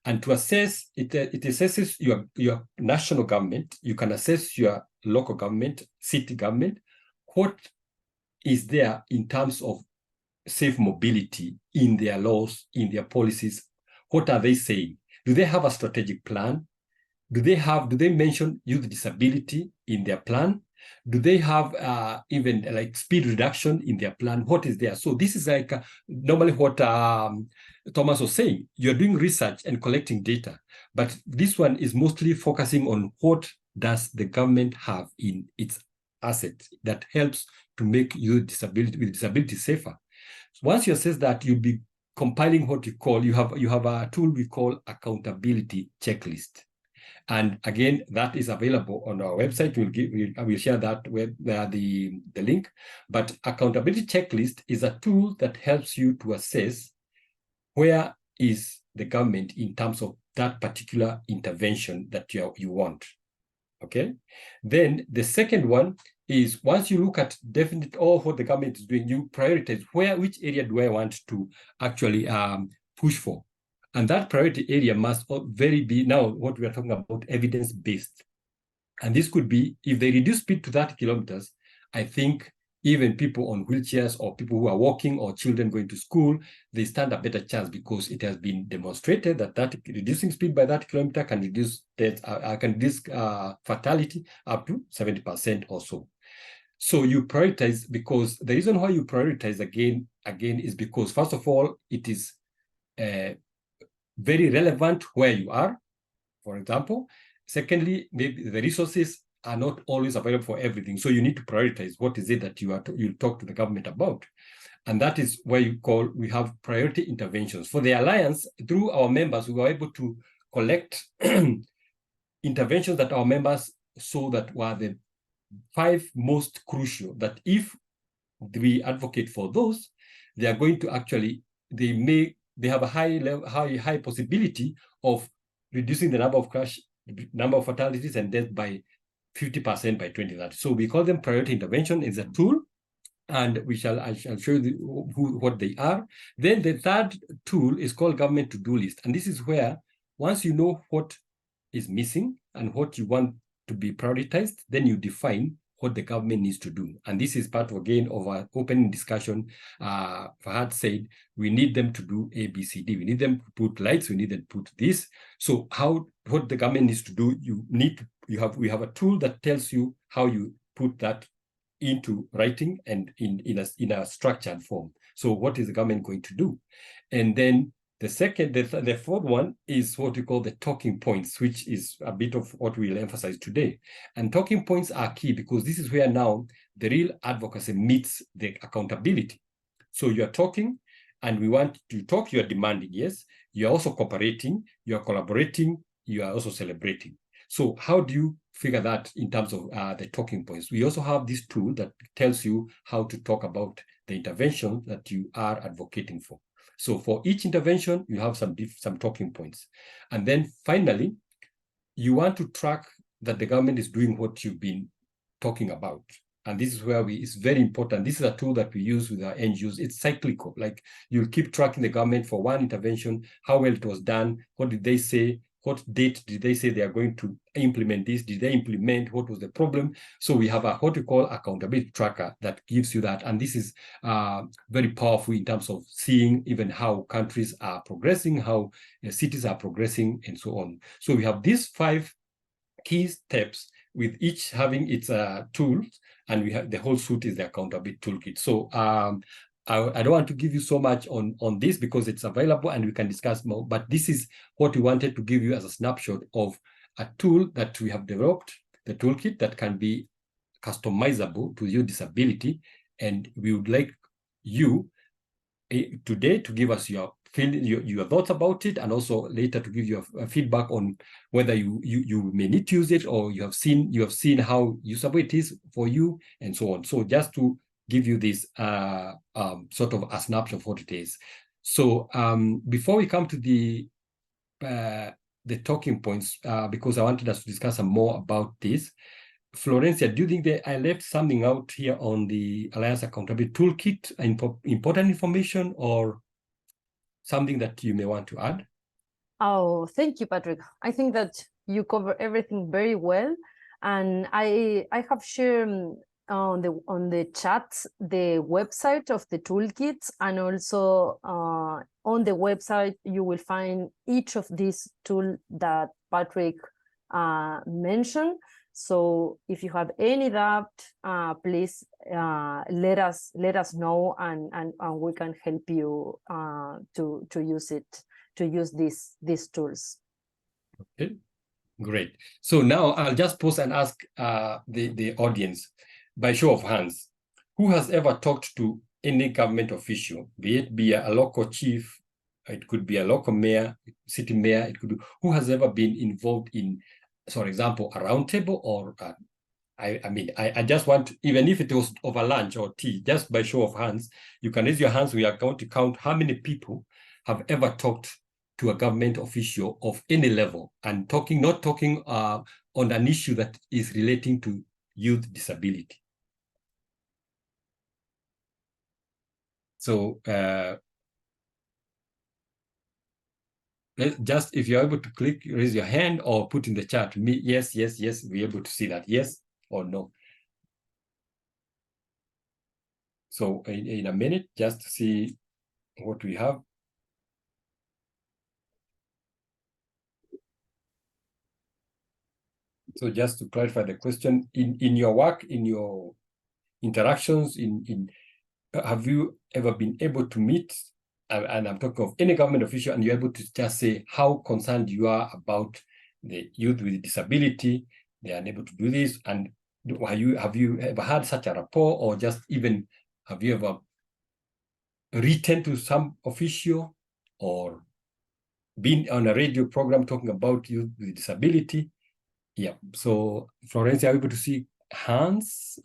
Speaker 3: And to assess, it assesses your national government. You can assess your local government, city government. What is there in terms of safe mobility in their laws, in their policies? What are they saying? Do they have a strategic plan? Do they mention youth disability in their plan? Do they have even like speed reduction in their plan? What is there? So this is like normally what Thomas was saying. You're doing research and collecting data, but this one is mostly focusing on what does the government have in its assets that helps to make youth with disability safer. So once you assess that, you'll be compiling what you call, you have a tool we call accountability checklist. And again, that is available on our website. We'll share that with the link. But accountability checklist is a tool that helps you to assess where is the government in terms of that particular intervention that you want. Okay. Then the second one is once you look at definite all what the government is doing, you prioritize which area do I want to actually push for. And that priority area must be now what we are talking about evidence-based. And this could be if they reduce speed to 30 kilometers, I think even people on wheelchairs or people who are walking or children going to school, they stand a better chance because it has been demonstrated that reducing speed by 30 kilometers can reduce death, fatality up to 70% or so. So you prioritize because the reason why you prioritize again is because first of all, it is very relevant where you are, for example. Secondly, maybe the resources are not always available for everything. So you need to prioritize what is it that you talk to the government about. And that is where we have priority interventions. For the Alliance, through our members, we were able to collect interventions that our members saw that were the 5 most crucial, that if we advocate for those, they are going to actually, they have a high possibility of reducing the number of fatalities and death by 50% by 2030. So we call them priority intervention. Is a tool, and I shall show you what they are. Then the third tool is called government to-do list, and this is where once you know what is missing and what you want to be prioritized, then you define what the government needs to do. And this is part, again, of our opening discussion. Fahad said, we need them to do A, B, C, D. We need them to put lights, we need them to put this. So what the government needs to do, we have a tool that tells you how you put that into writing and in a structured form. So what is the government going to do? And then the fourth one is what we call the talking points, which is a bit of what we'll emphasize today. And talking points are key because this is where now the real advocacy meets the accountability. So you're talking and we want to talk, you're demanding, yes. You're also cooperating, you're collaborating, you are also celebrating. So how do you figure that in terms of the talking points? We also have this tool that tells you how to talk about the intervention that you are advocating for. So for each intervention, you have some talking points. And then finally, you want to track that the government is doing what you've been talking about. And this is where it's very important. This is a tool that we use with our NGOs. It's cyclical. Like you'll keep tracking the government for one intervention, how well it was done, what did they say, what date did they say they are going to implement this? Did they implement? What was the problem? So we have what we call accountability tracker that gives you that. And this is very powerful in terms of seeing even how countries are progressing, how cities are progressing, and so on. So we have these 5 key steps with each having its tools, and we have the whole suite is the accountability toolkit. So I don't want to give you so much on this because it's available and we can discuss more, but this is what we wanted to give you as a snapshot of a tool that we have developed, the toolkit that can be customizable to your disability. And we would like you today to give us your thoughts about it, and also later to give you a feedback on whether you may need to use it, or you have seen how usable it is for you, and so on. So just to give you this sort of a snapshot of what it is. So before we come to the talking points, because I wanted us to discuss some more about this, Florencia, do you think that I left something out here on the Alliance Accountability Toolkit, important information, or something that you may want to add?
Speaker 2: Oh, thank you, Patrick. I think that you cover everything very well. And I have shared on the chat the website of the toolkits, and also on the website you will find each of these tools that Patrick mentioned. So if you have any doubt, please let us know, and we can help you to use these tools.
Speaker 3: Okay, great. So now I'll just pause and ask the audience, by show of hands, who has ever talked to any government official, be it a local chief, it could be a local mayor, city mayor, it could be, who has ever been involved in, for example, a roundtable, or I just want, even if it was over lunch or tea, just by show of hands, you can raise your hands. We are going to count how many people have ever talked to a government official of any level, and not talking on an issue that is relating to youth disability. So just, if you're able to click, raise your hand or put in the chat, me, yes, we're able to see that, yes or no. So in a minute, just to see what we have. So just to clarify the question, in your work, in your interactions, have you ever been able to meet, and I'm talking of any government official, and you're able to just say how concerned you are about the youth with disability, they are unable to do this, and have you ever had such a rapport, or just even have you ever written to some official or been on a radio program talking about youth with disability? Yeah, so Florencia, are you able to see hands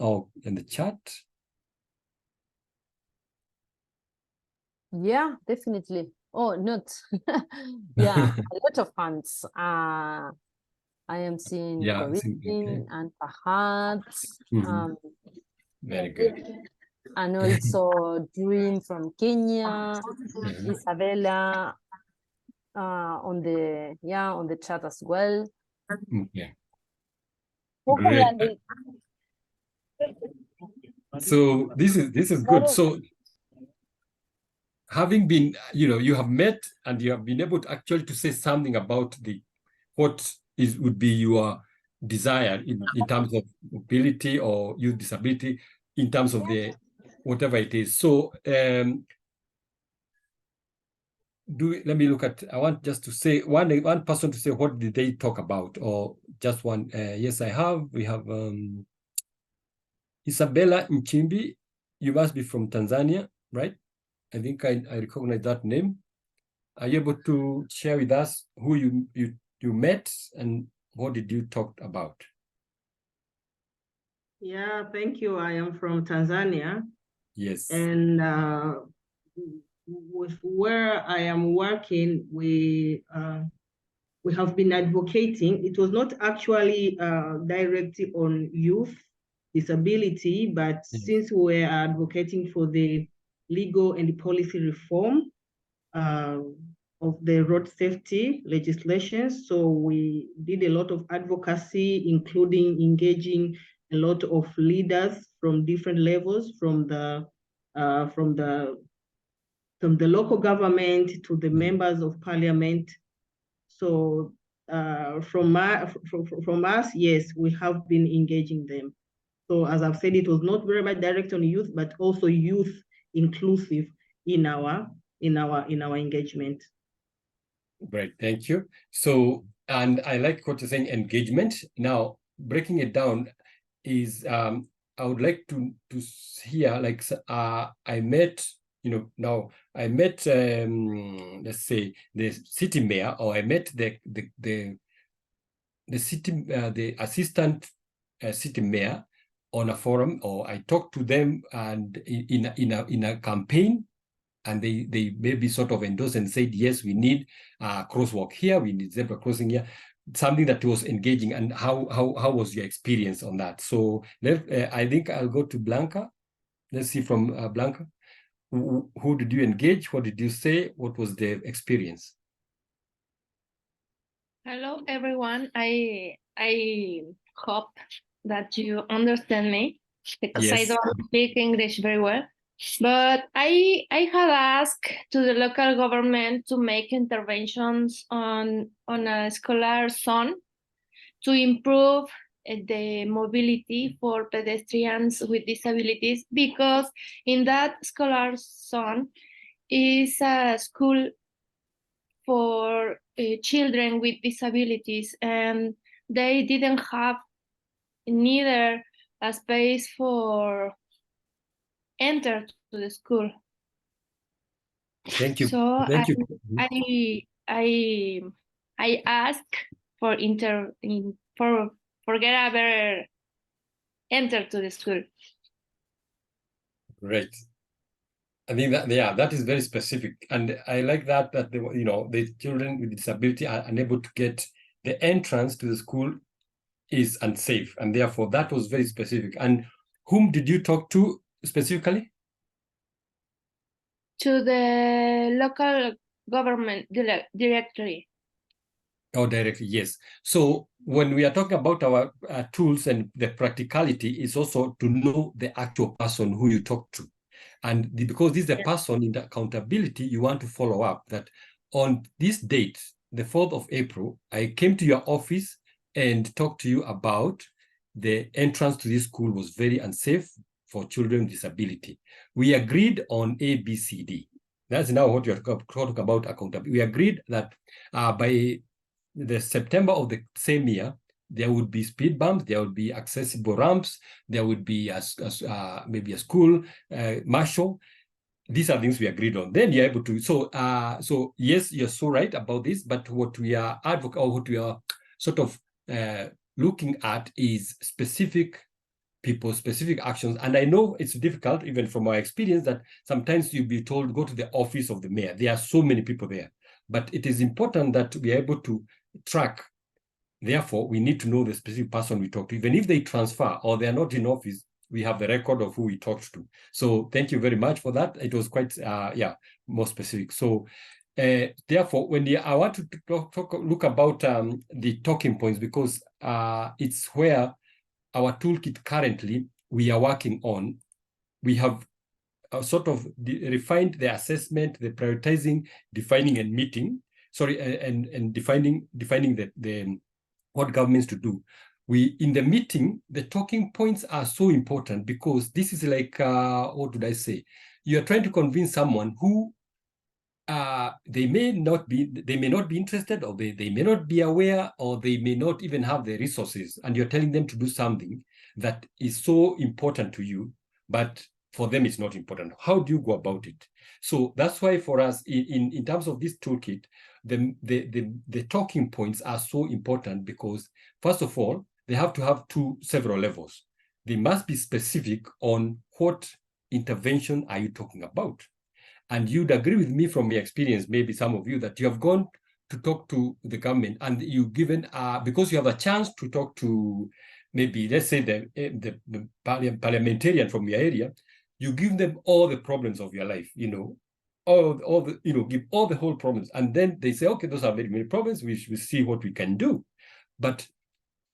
Speaker 3: in the chat?
Speaker 2: Yeah, definitely. Oh, not. Yeah, a lot of hands. I am seeing Corinne and Fahad.
Speaker 3: Very good.
Speaker 2: And also Dream from Kenya, Isabella on the chat as well.
Speaker 3: Okay. Great. So this is good. So having been, you have met and you have been able to actually to say something about what would be your desire in terms of mobility or youth disability, in terms of the whatever it is. So let me look at, I want just to say one person to say what did they talk about, or just one. Yes, I have. We have Isabella Nchimbi. You must be from Tanzania, right? I think I recognize that name. Are you able to share with us who you met and what did you talk about?
Speaker 7: Yeah, thank you. I am from Tanzania.
Speaker 3: Yes.
Speaker 7: And with where I am working, we have been advocating. It was not actually directly on youth disability, but since we are advocating for the legal and policy reform of the road safety legislation, so we did a lot of advocacy, including engaging a lot of leaders from different levels, from the local government to the members of parliament. So from us, yes, we have been engaging them. So as I've said, it was not very much direct on youth, but also youth inclusive in our engagement.
Speaker 3: Great, thank you. So, and I like what you're saying, engagement. Now, breaking it down is, I would like to hear, like, I met, now I met, let's say, the city mayor, or I met the assistant city mayor on a forum, or I talked to them and in a campaign, and they maybe sort of endorsed and said, yes, we need crosswalk here, we need zebra crossing here, something that was engaging. And how was your experience on that? So I think I'll go to Blanca. Let's see from Blanca. Who did you engage? What did you say? What was the experience?
Speaker 8: Hello, everyone. I hope that you understand me because I
Speaker 3: Yes.
Speaker 8: don't speak English very well. But I had asked to the local government to make interventions on a scholar zone to improve the mobility for pedestrians with disabilities, because in that scholar zone is a school for children with disabilities, and they didn't have neither a space for enter to the school.
Speaker 3: Thank you.
Speaker 8: So
Speaker 3: Thank you.
Speaker 8: I ask for for get a better enter to the school.
Speaker 3: Great. I think that, yeah, that is very specific, and I like that the children with disability are unable to get the entrance to the school is unsafe, and therefore that was very specific. And whom did you talk to specifically?
Speaker 8: To the local government directory.
Speaker 3: Oh, directly, yes. So when we are talking about our tools and the practicality, is also to know the actual person who you talk to. And because this is a person in the accountability, you want to follow up that on this date, the 4th of April, I came to your office and talked to you about the entrance to this school was very unsafe for children with disability. We agreed on A, B, C, D. That's now what you're talking about accountability. We agreed that by the September of the same year, there would be speed bumps, there would be accessible ramps, there would be maybe a school marshal. These are things we agreed on. Then you're able to. So yes, you're so right about this. But what we are what we are sort of looking at is specific people, specific actions. And I know it's difficult, even from my experience, that sometimes you'll be told go to the office of the mayor. There are so many people there, but it is important that we are able to track. Therefore, we need to know the specific person we talk to. Even if they transfer or they are not in office, we have the record of who we talked to. So thank you very much for that. It was quite, more specific. So therefore, I want to look about the talking points, because it's where our toolkit currently we are working on. We have sort of refined the assessment, the prioritizing, defining and meeting. And defining the what governments to do. In the meeting, the talking points are so important, because this is like, what did I say? You're trying to convince someone who they may not be interested, or they may not be aware, or they may not even have the resources, and you're telling them to do something that is so important to you, but for them it's not important. How do you go about it? So that's why for us, in terms of this toolkit, the talking points are so important, because first of all, they have to have several levels. They must be specific on what intervention are you talking about. And you'd agree with me from your experience, maybe some of you, that you have gone to talk to the government, and you've given, because you have a chance to talk to maybe, let's say, the parliamentarian from your area, you give them all the problems of your life, all the, give all the whole problems. And then they say, okay, those are very many problems, we should see what we can do. But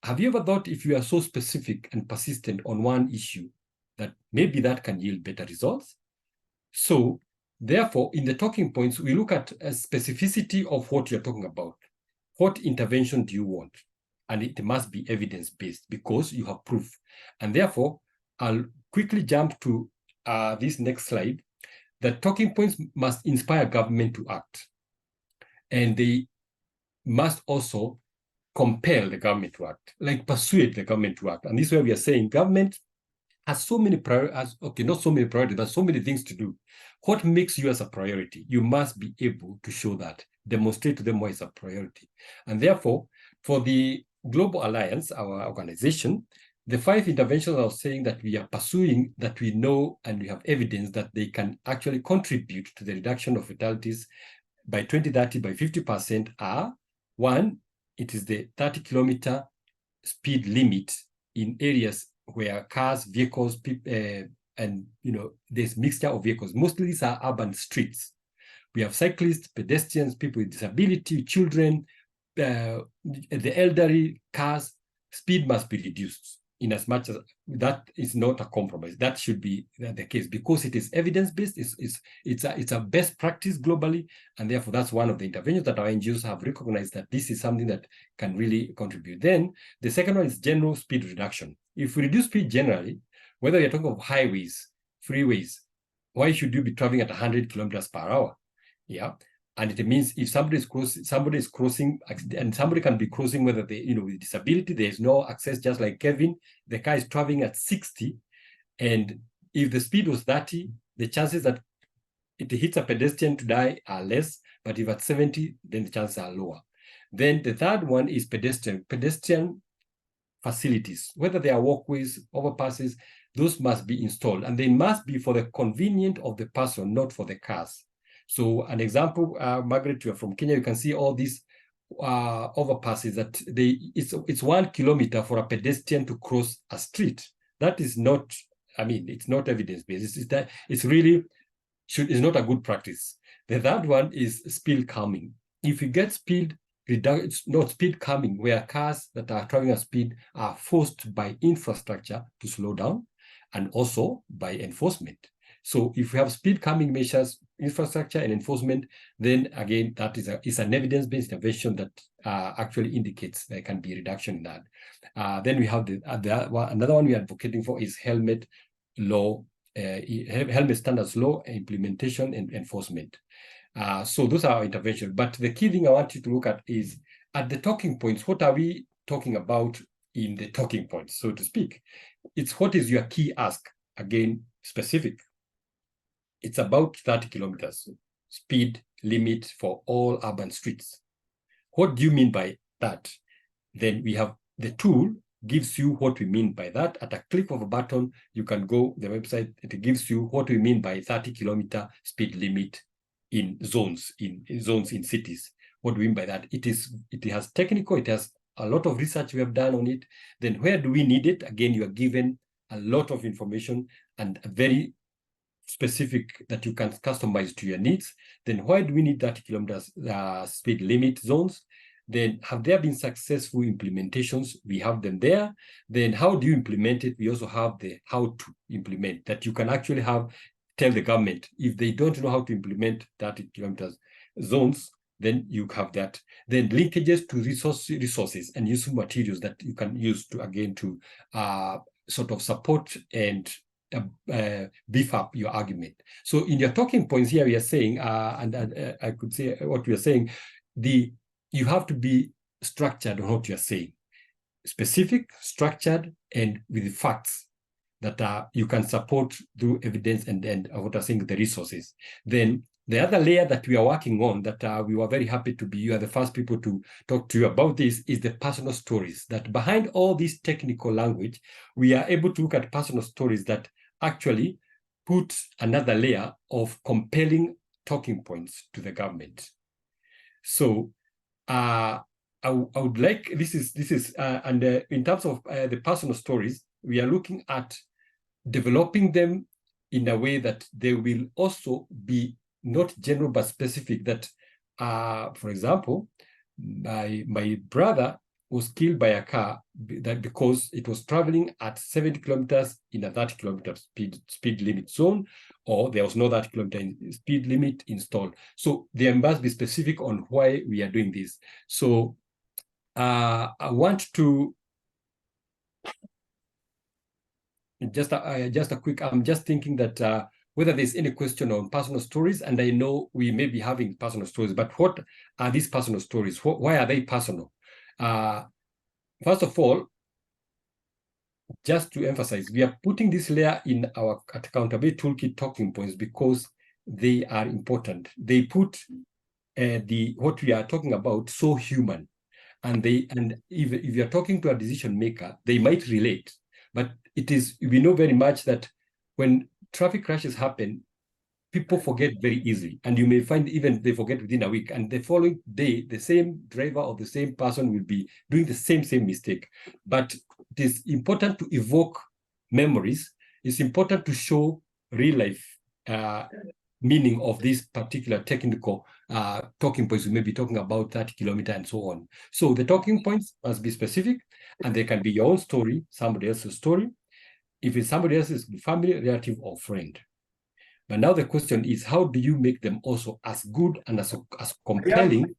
Speaker 3: have you ever thought, if you are so specific and persistent on one issue, that maybe that can yield better results? So therefore, in the talking points, we look at a specificity of what you're talking about. What intervention do you want? And it must be evidence-based, because you have proof. And therefore, I'll quickly jump to this next slide. The talking points must inspire government to act. And they must also compel the government to act, like persuade the government to act. And this is where we are saying government has so many priorities, not so many priorities, but so many things to do. What makes you as a priority? You must be able to show that, demonstrate to them why it's a priority. And therefore, for the Global Alliance, our organization, the 5 interventions I was saying that we are pursuing, that we know and we have evidence that they can actually contribute to the reduction of fatalities by 2030 by 50% are: 1, it is the 30-kilometer speed limit in areas where cars, vehicles, and there's mixture of vehicles. Mostly these are urban streets. We have cyclists, pedestrians, people with disability, children, the elderly, cars. Speed must be reduced in as much as that is not a compromise. That should be the case because it is evidence-based. It's a best practice globally, and therefore that's one of the interventions that our NGOs have recognized that this is something that can really contribute. Then the second one is general speed reduction. If we reduce speed generally, whether you're talking of highways, freeways, why should you be traveling at 100 kilometers per hour? Yeah. And it means if somebody is crossing, and somebody can be crossing whether they, with disability, there is no access, just like Kevin, the car is traveling at 60. And if the speed was 30, the chances that it hits a pedestrian to die are less, but if at 70, then the chances are lower. Then the third one is pedestrian facilities, whether they are walkways, overpasses, those must be installed. And they must be for the convenience of the person, not for the cars. So an example, Margaret, you're from Kenya, you can see all these overpasses that it's 1 kilometer for a pedestrian to cross a street. That is not, it's not evidence-based. It's not a good practice. The third one is speed calming. If you get speed reduction, it's not speed calming, where cars that are traveling at speed are forced by infrastructure to slow down and also by enforcement. So if we have speed calming measures, infrastructure and enforcement, then again, that is an evidence-based intervention that actually indicates there can be reduction in that. Then we have another one we are advocating for is helmet law, helmet standards law, implementation and enforcement. So those are our interventions. But the key thing I want you to look at is at the talking points, what are we talking about in the talking points, so to speak? It's what is your key ask? Again, specific. It's about 30 kilometers speed limit for all urban streets. What do you mean by that? Then we have the tool gives you what we mean by that. At a click of a button, you can go the website. It gives you what we mean by 30-kilometer speed limit in zones in cities. What do we mean by that? It has technical, it has a lot of research we have done on it. Then where do we need it? Again, you are given a lot of information and a very specific that you can customize to your needs. Then why do we need 30 kilometers speed limit zones? Then have there been successful implementations? We have them there. Then how do you implement it? We also have the how to implement that you can actually tell the government if they don't know how to implement 30 kilometers zones, then you have that. Then linkages to resources and useful materials that you can use to, again, to sort of support and beef up your argument. So in your talking points here, we are saying, and I could say what we are saying, you have to be structured on what you are saying. Specific, structured, and with the facts that you can support through evidence and what I'm saying, the resources. Then the other layer that we are working on that we were very happy to be, you are the first people to talk to you about this, is the personal stories. That behind all this technical language, we are able to look at personal stories that actually put another layer of compelling talking points to the government. So I would like, this is and in terms of the personal stories, we are looking at developing them in a way that they will also be not general but specific. That, for example, my brother was killed by a car because it was traveling at 70 kilometers in a 30 kilometer speed limit zone, or there was no 30 kilometer speed limit installed. So there must be specific on why we are doing this. So I want to just a quick, I'm just thinking that whether there's any question on personal stories, and I know we may be having personal stories, but what are these personal stories? Why are they personal? First of all, just to emphasize, we are putting this layer in our Accountability Toolkit talking points because they are important. They put what we are talking about so human, and if you're talking to a decision maker, they might relate. But we know very much that when traffic crashes happen, people forget very easily, and you may find even they forget within a week, and the following day, the same driver or the same person will be doing the same mistake. But it is important to evoke memories it's important to show real life meaning of this particular technical talking points. We may be talking about 30 kilometers and so on. So the talking points must be specific, and they can be your own story, somebody else's story. If it's somebody else's family, relative, or friend. But now the question is, how do you make them also as good and as compelling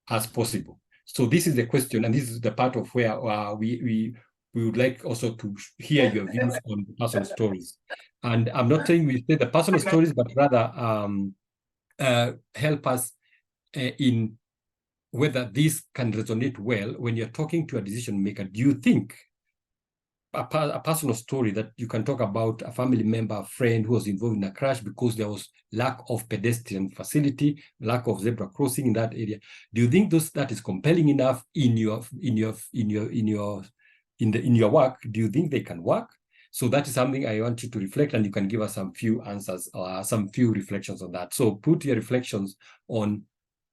Speaker 3: as possible? So this is the question, and this is the part of where we would like also to hear your views on personal stories. And I'm not saying we say the personal stories, but rather help us in whether this can resonate well when you're talking to a decision maker. Do you think a personal story that you can talk about a family member, a friend who was involved in a crash because there was lack of pedestrian facility, lack of zebra crossing in that area? Do you think that is compelling enough in your work? Do you think they can work? So that is something I want you to reflect, and you can give us some few answers or some few reflections on that. So put your reflections on,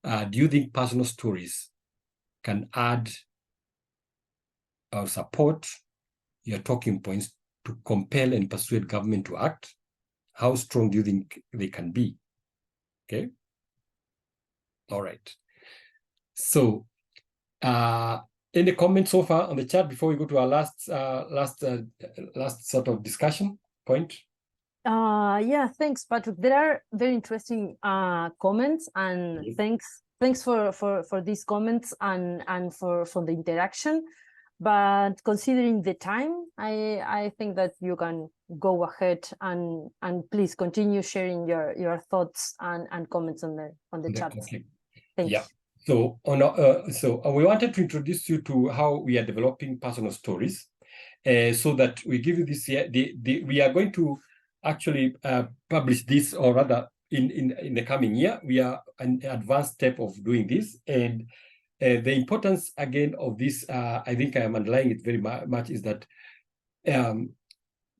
Speaker 3: do you think personal stories can add or support your talking points to compel and persuade government to act? How strong do you think they can be? Okay. All right. So, any comments so far on the chat before we go to our last sort of discussion point?
Speaker 2: Yeah, thanks, Patrick. There are very interesting comments, and thanks for these comments and for the interaction. But considering the time, I think that you can go ahead and please continue sharing your thoughts and comments on the chat.
Speaker 3: Okay.
Speaker 2: Thank you.
Speaker 3: So we wanted to introduce you to how we are developing personal stories, so that we give you this year. We are going to actually publish this, or rather in the coming year. We are an advanced step of doing this, and the importance again of this, I think I am underlying it very much, is that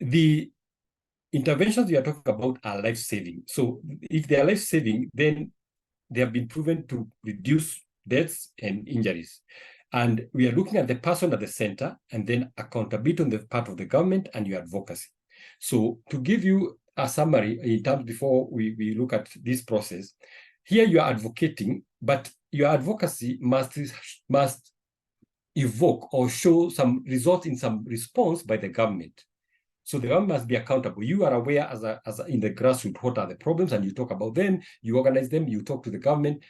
Speaker 3: the interventions we are talking about are life-saving. So if they are life-saving, then they have been proven to reduce deaths and injuries. And we are looking at the person at the center, and then accountability on the part of the government and your advocacy. So to give you a summary in terms before we look at this process, here you are advocating, but your advocacy must evoke or show some result in some response by the government. So the government must be accountable. You are aware as in the grassroots what are the problems, and you talk about them, you organize them, you talk to the government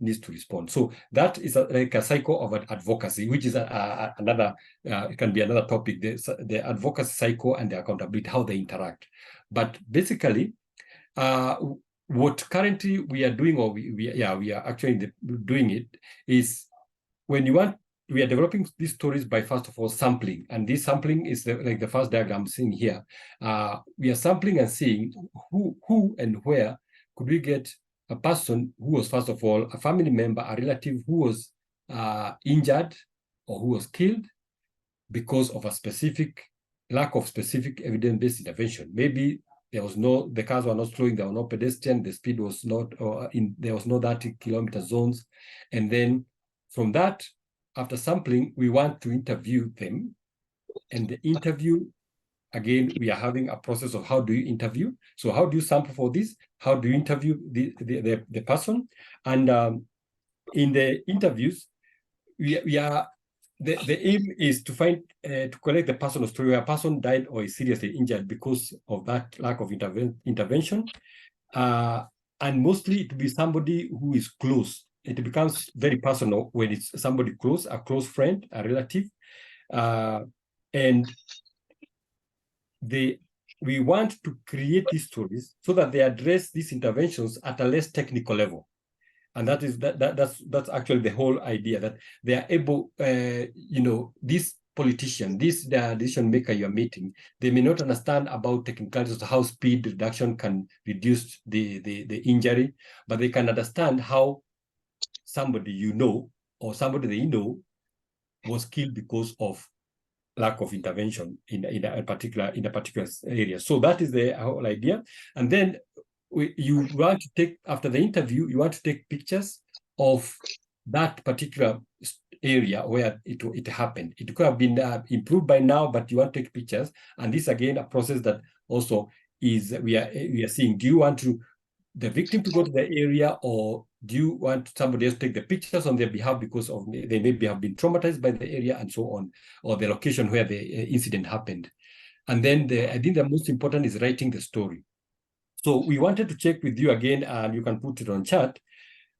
Speaker 3: needs to respond. So that is like a cycle of advocacy, which is another, it can be another topic, the advocacy cycle and the accountability, how they interact. But basically, what currently we are doing, or we are actually doing it, is when we are developing these stories by, first of all, sampling. And this sampling is like the first diagram I'm seeing here. We are sampling and seeing who and where could we get a person who was, first of all, a family member, a relative who was injured or who was killed because of a lack of specific evidence-based intervention. Maybe the cars were not slowing, there were no pedestrian, the speed was not, there was no 30 kilometer zones. And then from that, after sampling, we want to interview them. And the interview, again, we are having a process of how do you interview? So how do you sample for this? How do you interview the person? And in the interviews, the aim is to find, to collect the personal story where a person died or is seriously injured because of that lack of intervention. And mostly to be somebody who is close. It becomes very personal when it's somebody close, a close friend, a relative. And we want to create these stories so that they address these interventions at a less technical level. And that's actually the whole idea, that they are able, this politician, this decision maker you're meeting, they may not understand about technicalities of how speed reduction can reduce the injury, but they can understand how somebody or somebody they know was killed because of lack of intervention in a particular area. So that is the whole idea. And then you want to take, after the interview, you want to take pictures of that particular area where it happened. It could have been improved by now, but you want to take pictures. And this, again, a process that also is we are seeing, do you want the victim to go to the area, or do you want somebody else to take the pictures on their behalf because of they maybe have been traumatized by the area and so on, or the location where the incident happened? And then I think the most important is writing the story. So we wanted to check with you again, and you can put it on chat.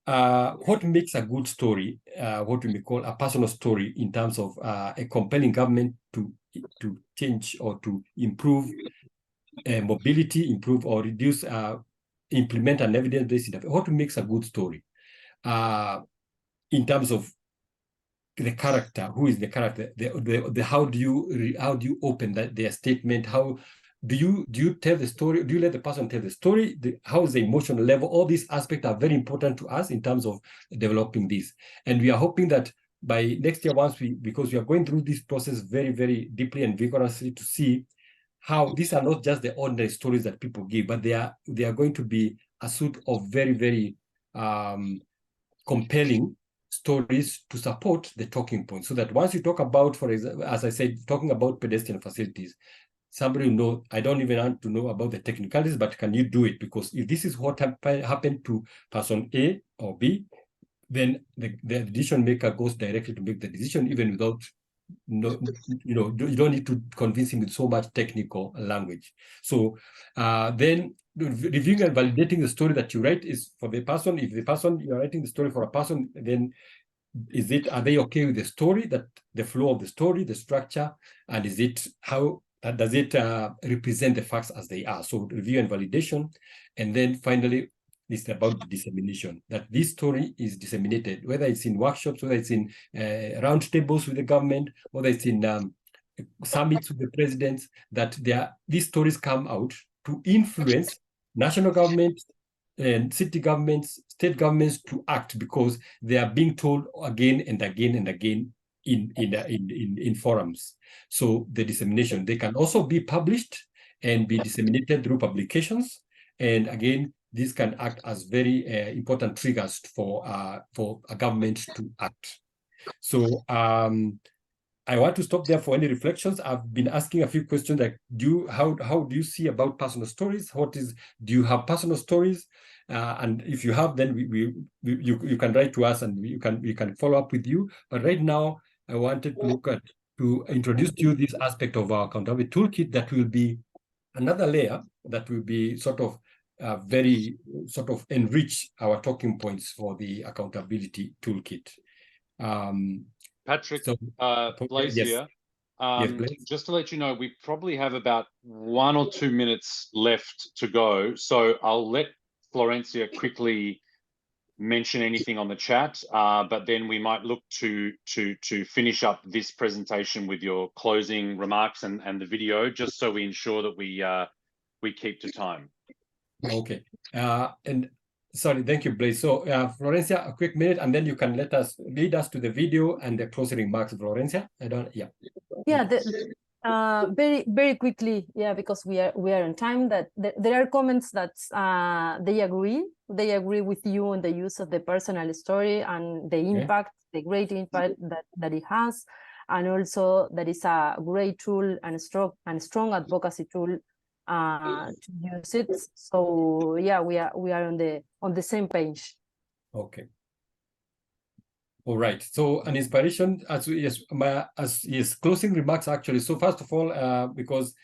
Speaker 3: What makes a good story, what we may call a personal story, in terms of a compelling government to change or to improve mobility, improve or reduce, implement an evidence-based, what makes a good story in terms of the character? Who is the character? How do you open their statement? How do you tell the story? Do you let the person tell the story? How is the emotional level? All these aspects are very important to us in terms of developing this. And we are hoping that by next year, because we are going through this process very, very deeply and vigorously, to see how these are not just the ordinary stories that people give, but they are going to be a suite of very, very compelling stories to support the talking points, so that once you talk about, for example, as I said, talking about pedestrian facilities, somebody will know, I don't even want to know about the technicalities, but can you do it? Because if this is what happened to person A or B, then the decision maker goes directly to make the decision, even without, you don't need to convince him with so much technical language. So then reviewing and validating the story that you write is for the person. If the person, you're writing the story for a person, then are they okay with the story, that the flow of the story, the structure, and does it represent the facts as they are? So review and validation. And then finally, it's about the dissemination, that this story is disseminated, whether it's in workshops, whether it's in roundtables with the government, whether it's in summits with the presidents, that these stories come out to influence national governments and city governments, state governments to act, because they are being told again and again and again in forums. So the dissemination, they can also be published and be disseminated through publications. And again, this can act as very important triggers for a government to act. So I want to stop there for any reflections. I've been asking a few questions like, how do you see about personal stories? Do you have personal stories? And if you have, then you can write to us and we can follow up with you. But right now, I wanted to introduce to you this aspect of our accountability toolkit that will be another layer that will be sort of very sort of enrich our talking points for the accountability toolkit.
Speaker 1: Patrick,
Speaker 3: so,
Speaker 1: Blaise
Speaker 3: yes.
Speaker 1: here.
Speaker 3: Yes, Blaise.
Speaker 1: Just to let you know, we probably have about 1 or 2 minutes left to go. So I'll let Florencia quickly mention anything on the chat, but then we might look to finish up this presentation with your closing remarks and the video, just so we ensure that we keep to time.
Speaker 3: Okay. And sorry, thank you, Blaise. So Florencia, a quick minute, and then you can lead us to the video and the closing remarks, Florencia.
Speaker 2: Very, very quickly, because we are on time. That there are comments that they agree with you on the use of the personal story and the impact, the great impact that it has, and also that is a great tool and strong advocacy tool to use it. So we are on the same page.
Speaker 3: Okay. All right. So an inspiration as closing remarks actually. So first of all, because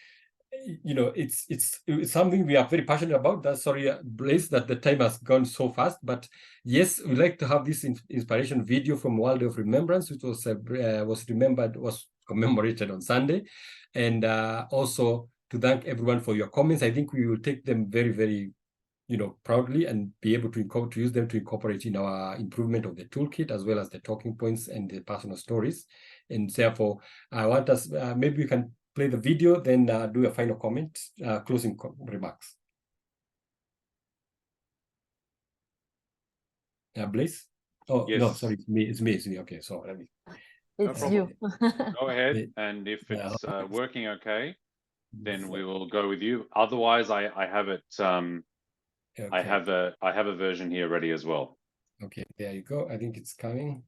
Speaker 3: it's something we are very passionate about. Sorry, Blaise, that the time has gone so fast. But yes, we like to have this inspiration video from World of Remembrance, which was commemorated on Sunday, and also to thank everyone for your comments. I think we will take them very, very proudly and be able to use them to incorporate in our improvement of the toolkit, as well as the talking points and the personal stories. And therefore, I want us, maybe we can play the video, then do a final comment, closing remarks. Blaise? Oh, yes. No, sorry, it's me. Okay, so let me.
Speaker 2: It's you.
Speaker 1: Go ahead, and if it's working okay, then we will go with you. Otherwise, I have it. Okay. I have a version here ready as well.
Speaker 3: Okay, there you go. I think it's coming.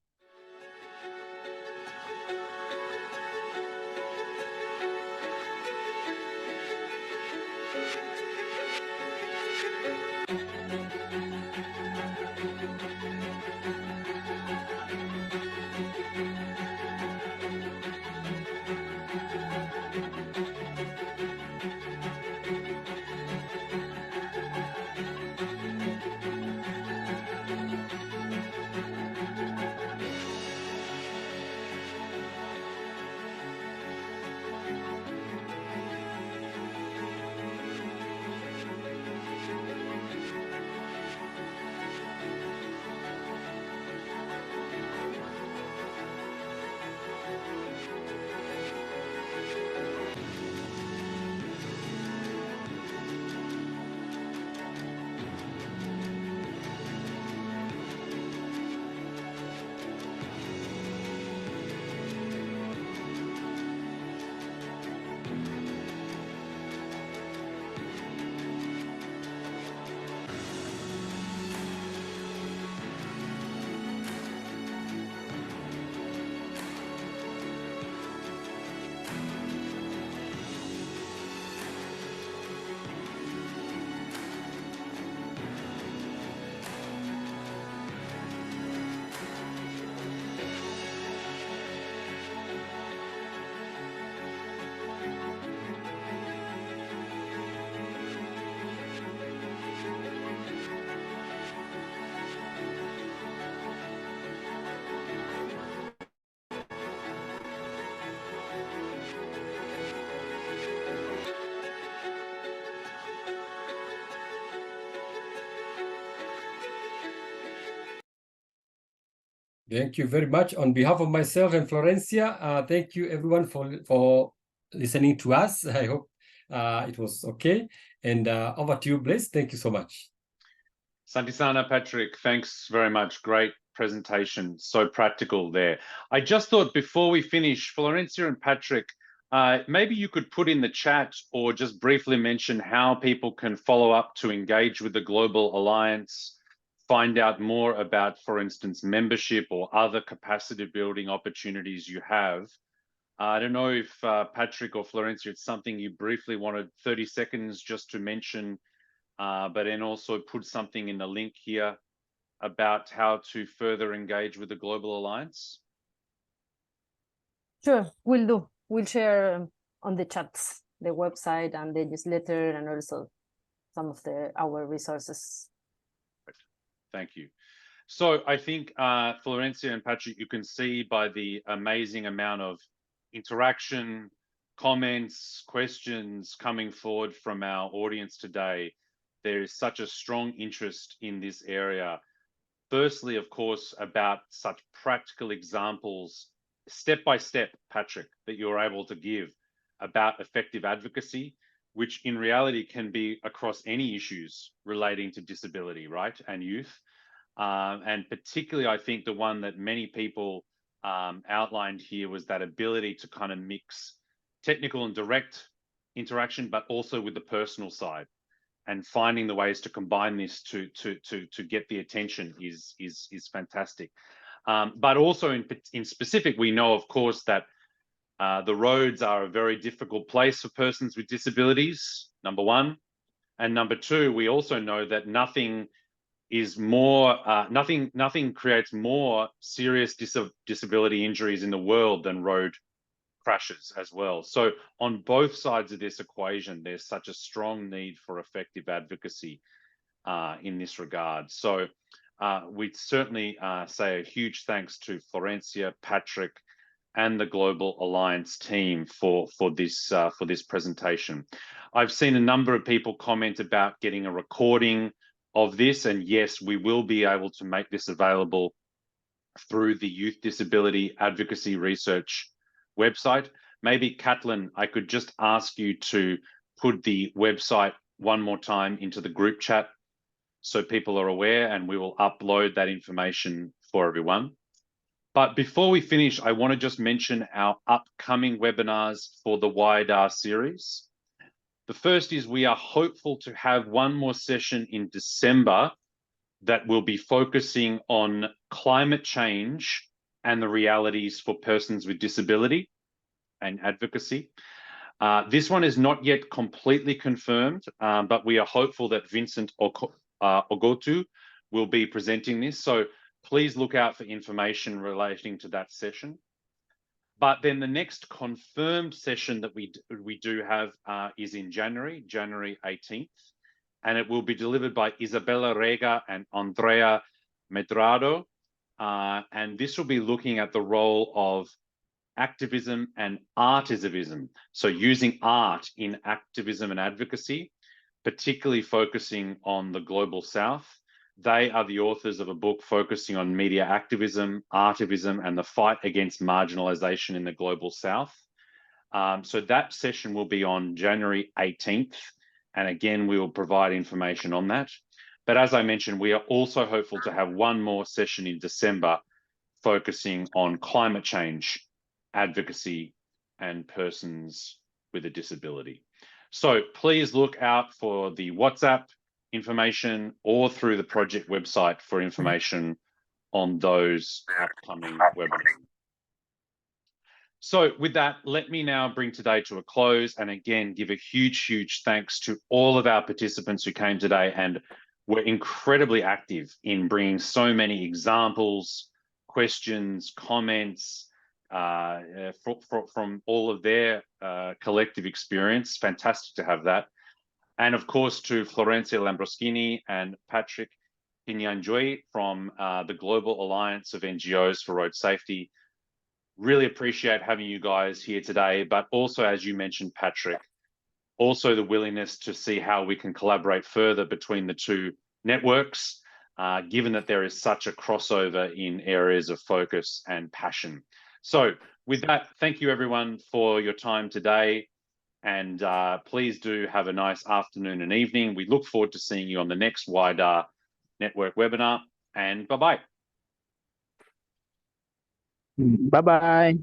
Speaker 3: Thank you very much. On behalf of myself and Florencia, thank you everyone for listening to us. I hope it was okay. And over to you, Blaise. Thank you so much.
Speaker 1: Santi sana, Patrick, thanks very much. Great presentation, so practical there. I just thought before we finish, Florencia and Patrick, maybe you could put in the chat or just briefly mention how people can follow up to engage with the Global Alliance, find out more about, for instance, membership or other capacity building opportunities you have. I don't know if Patrick or Florencia, it's something you briefly wanted 30 seconds just to mention, but then also put something in the link here about how to further engage with the Global Alliance.
Speaker 2: Sure, we'll do. We'll share on the chats the website and the newsletter and also some of our resources.
Speaker 1: Thank you. So I think Florencia and Patrick, you can see by the amazing amount of interaction, comments, questions coming forward from our audience today, there is such a strong interest in this area. Firstly, of course, about such practical examples, step by step, Patrick, that you're able to give about effective advocacy, which in reality can be across any issues relating to disability, right, and youth. And particularly, I think the one that many people outlined here was that ability to kind of mix technical and direct interaction, but also with the personal side, and finding the ways to combine this to get the attention is fantastic. But also in specific, we know, of course, that the roads are a very difficult place for persons with disabilities, number one. And number two, we also know that nothing creates more serious disability injuries in the world than road crashes as well. So on both sides of this equation, there's such a strong need for effective advocacy in this regard. So we'd certainly say a huge thanks to Florencia, Patrick, and the Global Alliance team for this presentation. I've seen a number of people comment about getting a recording of this, and yes, we will be able to make this available through the Youth Disability Advocacy Research website. Maybe, Caitlin, I could just ask you to put the website one more time into the group chat so people are aware, and we will upload that information for everyone. But before we finish, I want to just mention our upcoming webinars for the WIDAR series. The first is we are hopeful to have one more session in December that will be focusing on climate change and the realities for persons with disability and advocacy. This one is not yet completely confirmed, but we are hopeful that Vincent Ogotu will be presenting this. So please look out for information relating to that session. But then the next confirmed session that we do have is in January 18th, and it will be delivered by Isabella Rega and Andrea Medrado. And this will be looking at the role of activism and artivism. So using art in activism and advocacy, particularly focusing on the Global South. They are the authors of a book focusing on media activism, artivism, and the fight against marginalization in the Global South. So that session will be on January 18th. And again, we will provide information on that. But as I mentioned, we are also hopeful to have one more session in December focusing on climate change, advocacy, and persons with a disability. So please look out for the WhatsApp information or through the project website for information on those upcoming webinars. So with that, let me now bring today to a close and again, give a huge thanks to all of our participants who came today and were incredibly active in bringing so many examples, questions, comments from all of their collective experience. Fantastic to have that. And of course, to Florencia Lambroschini and Patrick Pinyanjoy from the Global Alliance of NGOs for Road Safety. Really appreciate having you guys here today, but also, as you mentioned, Patrick, also the willingness to see how we can collaborate further between the two networks given that there is such a crossover in areas of focus and passion. So with that, thank you everyone for your time today. And please do have a nice afternoon and evening. We look forward to seeing you on the next WIDAR Network webinar, and bye-bye.
Speaker 9: Bye-bye.